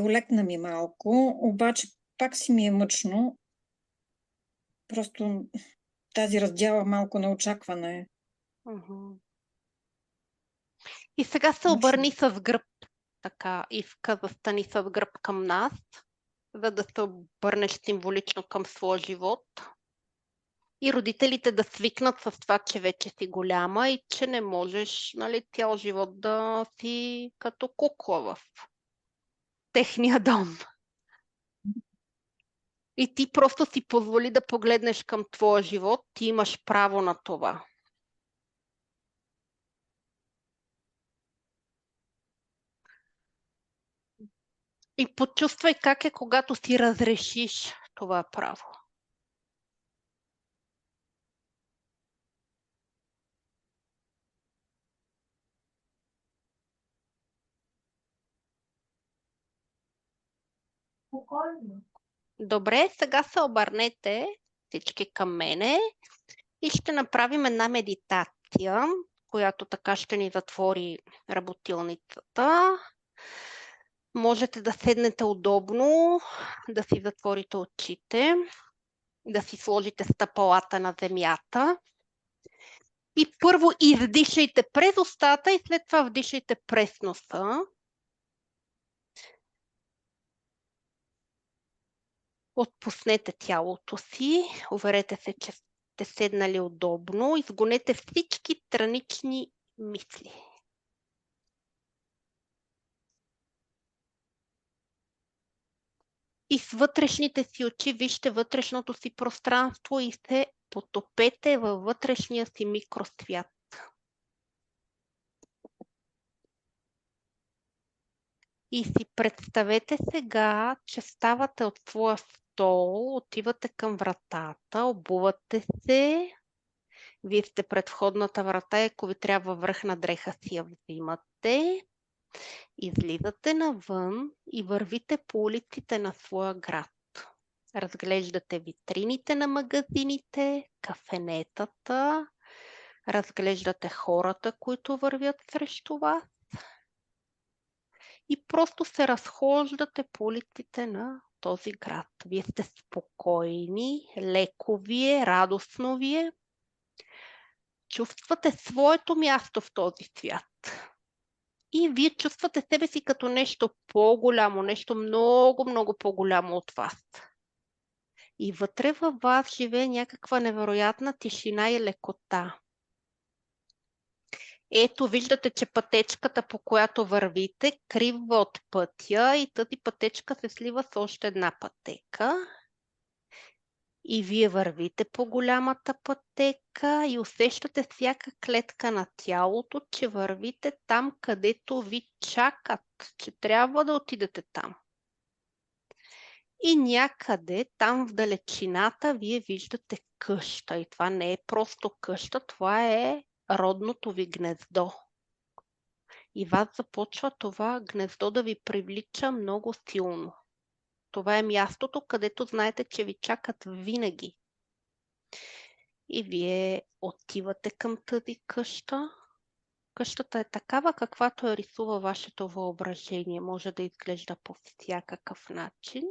Олекна ми малко, обаче пак си ми е мъчно. Просто тази раздяла малко на очакване. Мгм. И сега се Може обърни с гръб, така, Ивка, застани с гръб към нас, за да се обърнеш символично към своя живот. И родителите да свикнат с това, че вече си голяма и че не можеш, нали, цял живот да си като кукла в техния дом. И ти просто си позволи да погледнеш към твоя живот, ти имаш право на това. И почувствай как е, когато си разрешиш това право. Спокойно. Добре, сега се обърнете всички към мене и ще направим една медитация, която така ще ни затвори работилницата. Можете да седнете удобно, да си затворите очите, да си сложите стъпалата на земята. И първо издишайте през устата и след това вдишайте през носа. Отпуснете тялото си, уверете се, че сте седнали удобно, изгонете всички странични мисли. И с вътрешните си очи вижте вътрешното си пространство и се потопете във вътрешния си микросвят. И си представете сега, че ставате от своя стол, отивате към вратата, обувате се. Вие сте пред входната врата и ако ви трябва връхна дреха си я взимате. Излизате навън и вървите по улиците на своя град. Разглеждате витрините на магазините, кафенетата, разглеждате хората, които вървят срещу вас и просто се разхождате по улиците на този град. Вие сте спокойни, леко ви е, радостно ви е. Чувствате своето място в този свят. И вие чувствате себе си като нещо по-голямо, нещо много, много по-голямо от вас. И вътре във вас живее някаква невероятна тишина и лекота. Ето, виждате, че пътечката, по която вървите, крива от пътя и тази пътечка се слива с още една пътека. И вие вървите по голямата пътека и усещате всяка клетка на тялото, че вървите там, където ви чакат, че трябва да отидете там. И някъде там в далечината вие виждате къща. И това не е просто къща, това е родното ви гнездо. И вас започва това гнездо да ви привлича много силно. Това е мястото, където знаете, че ви чакат винаги. И вие отивате към тази къща. Къщата е такава, каквато я рисува вашето въображение. Може да изглежда по всякакъв начин.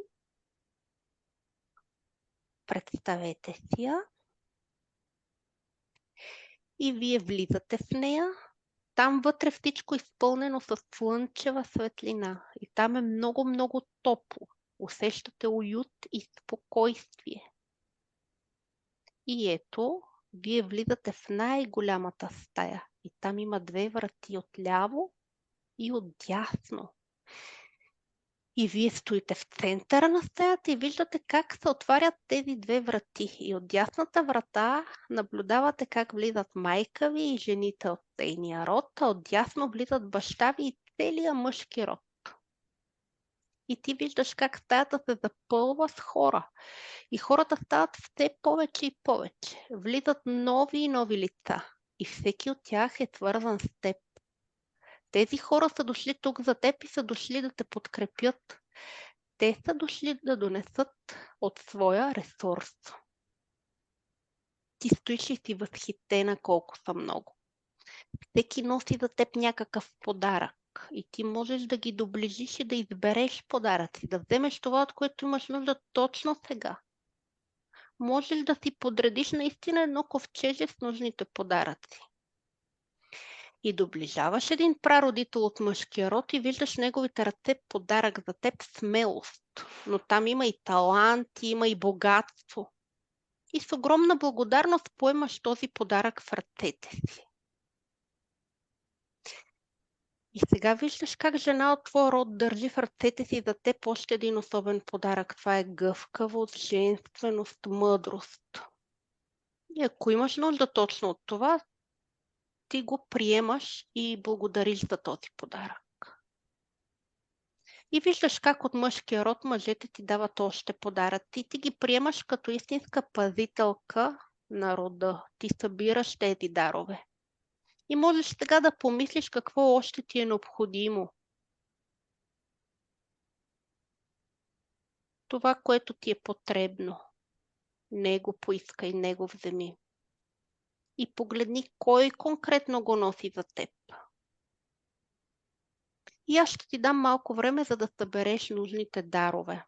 Представете си я. И вие влизате в нея. Там вътре всичко е изпълнено с слънчева светлина. И там е много, много топло. Усещате уют и спокойствие. И ето, вие влизате в най-голямата стая. И там има две врати отляво и отдясно. И вие стоите в центъра на стаята и виждате как се отварят тези две врати. И от дясната врата наблюдавате как влизат майка ви и жените от нейния род, а от дясно влизат баща ви и целия мъжки род. И ти виждаш как стаята се запълва с хора. И хората стават все повече и повече. Влизат нови и нови лица. И всеки от тях е свързан с теб. Тези хора са дошли тук за теб и са дошли да те подкрепят. Те са дошли да донесат от своя ресурс. Ти стоиш и си възхитена колко са много. Всеки носи за теб някакъв подарък. И ти можеш да ги доближиш и да избереш подаръци, да вземеш това, от което имаш нужда точно сега. можеш да си подредиш наистина едно ковчеже с нужните подаръци. И доближаваш един прародител от мъжкия род и виждаш неговите ръце подарък за теб смелост. Но там има и талант, има и богатство. И с огромна благодарност поемаш този подарък в ръцете си. И сега виждаш как жена от твоя род държи в ръцете си за теб още един особен подарък. Това е гъвкавост, женственост, мъдрост. И ако имаш нужда точно от това, ти го приемаш и благодариш за този подарък. И виждаш как от мъжкия род мъжете ти дават още подаръци и ти ги приемаш като истинска пазителка на рода. Ти събираш тези дарове. И можеш сега да помислиш какво още ти е необходимо. Това, което ти е потребно. Него поискай, него вземи. И погледни кой конкретно го носи за теб. И аз ще ти дам малко време, за да събереш нужните дарове.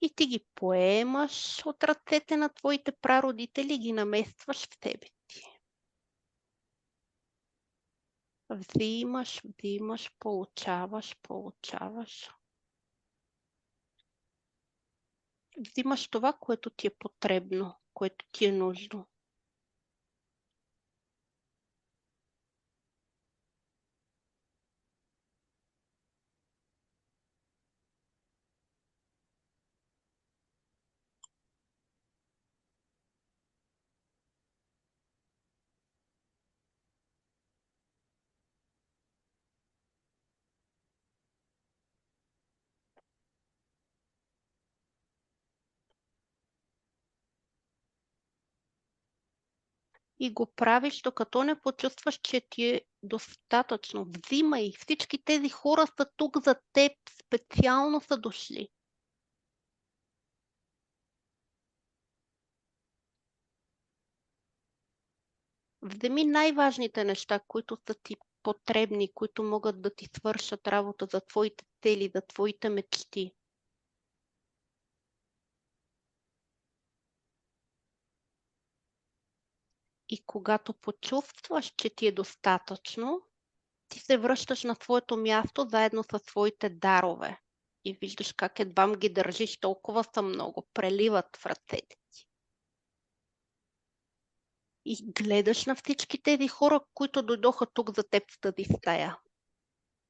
И ти ги поемаш от ръцете на твоите прародители и ги наместваш в себе си. Взимаш, получаваш. Взимаш това, което ти е потребно, което ти е нужно. И го правиш, докато не почувстваш, че ти е достатъчно. Взимай. Всички тези хора са тук за теб. Специално са дошли. Вземи най-важните неща, които са ти потребни, които могат да ти свършат работа за твоите цели, за твоите мечти. И когато почувстваш, че ти е достатъчно, ти се връщаш на твоето място заедно със своите дарове. И виждаш как едвам ги държиш, толкова са много, преливат в ръцете ти. И гледаш на всички тези хора, които дойдоха тук за теб в тази стая.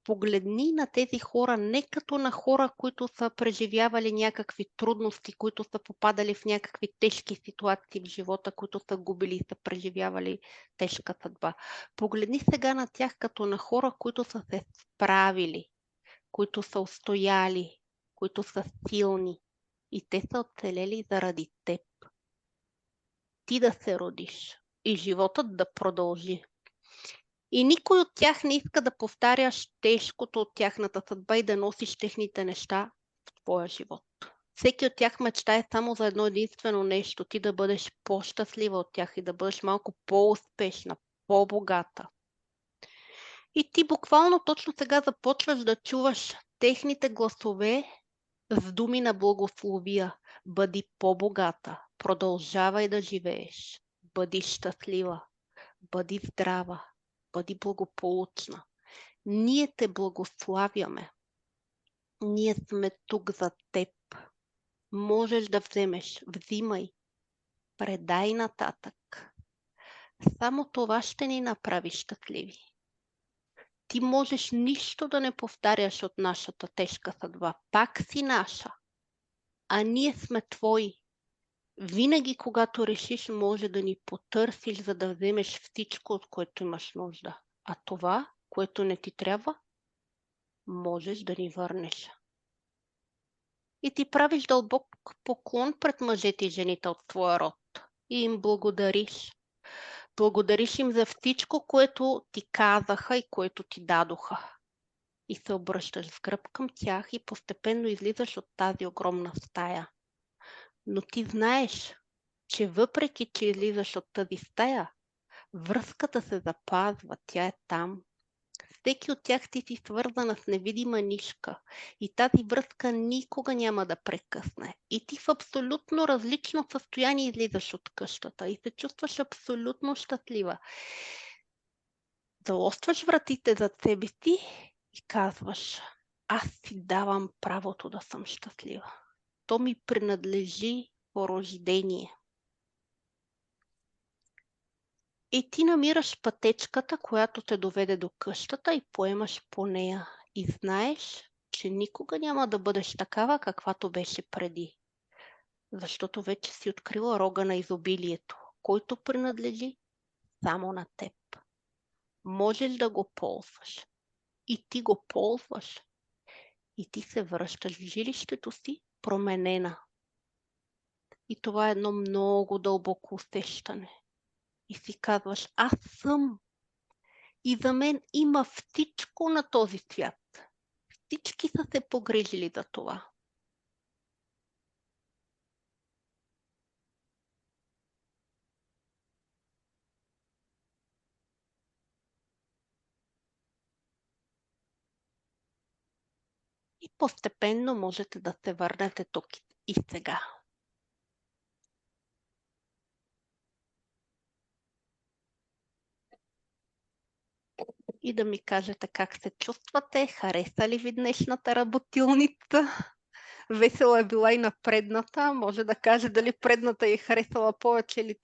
Погледни на тези хора не като на хора, които са преживявали някакви трудности, които са попадали в някакви тежки ситуации в живота, които са губили и са преживявали тежка съдба. Погледни сега на тях като на хора, които са се справили, които са устояли, които са силни и те са оцелели заради теб. Ти да се родиш и животът да продължи. И никой от тях не иска да повтаряш тежкото от тяхната съдба и да носиш техните неща в твоя живот. Всеки от тях мечтае само за едно единствено нещо. Ти да бъдеш по-щастлива от тях и да бъдеш малко по-успешна, по-богата. И ти буквално точно сега започваш да чуваш техните гласове с думи на благословия. Бъди по-богата, продължавай да живееш, бъди щастлива, бъди здрава, бъди благополучна. Ние те благославяме. Ние сме тук за теб. Можеш да вземеш, взимай, предай нататък. Само това ще ни направи щастливи. Ти можеш нищо да не повтаряш от нашата тежка съдба. Пак си наша. А ние сме твои. Винаги, когато решиш, може да ни потърсиш, за да вземеш всичко, от което имаш нужда. А това, което не ти трябва, можеш да ни върнеш. И ти правиш дълбок поклон пред мъжете и жените от твоя род. И им благодариш. Благодариш им за всичко, което ти казаха и което ти дадоха. И се обръщаш с гръб към тях и постепенно излизаш от тази огромна стая. Но ти знаеш, че въпреки, че излизаш от тази стая, връзката се запазва, тя е там. всеки от тях ти си свързана с невидима нишка и тази връзка никога няма да прекъсне. И ти в абсолютно различно състояние излизаш от къщата и се чувстваш абсолютно щастлива. Залостваш вратите зад себе си и казваш: аз си давам правото да съм щастлива. То ми принадлежи по рождение. И ти намираш пътечката, която те доведе до къщата и поемаш по нея. И знаеш, че никога няма да бъдеш такава, каквато беше преди. Защото вече си открила рога на изобилието, който принадлежи само на теб. Можеш да го ползваш. И ти го ползваш. И ти се връщаш в жилището си променена. И това е едно много дълбоко усещане. И си казваш: аз съм. И за мен има всичко на този свят. Всички са се погрижили за това. И постепенно можете да се върнете тук и сега. И да ми кажете как се чувствате, хареса ли ви днешната работилница? Весела е била и на предната, може да каже дали предната е харесала повече или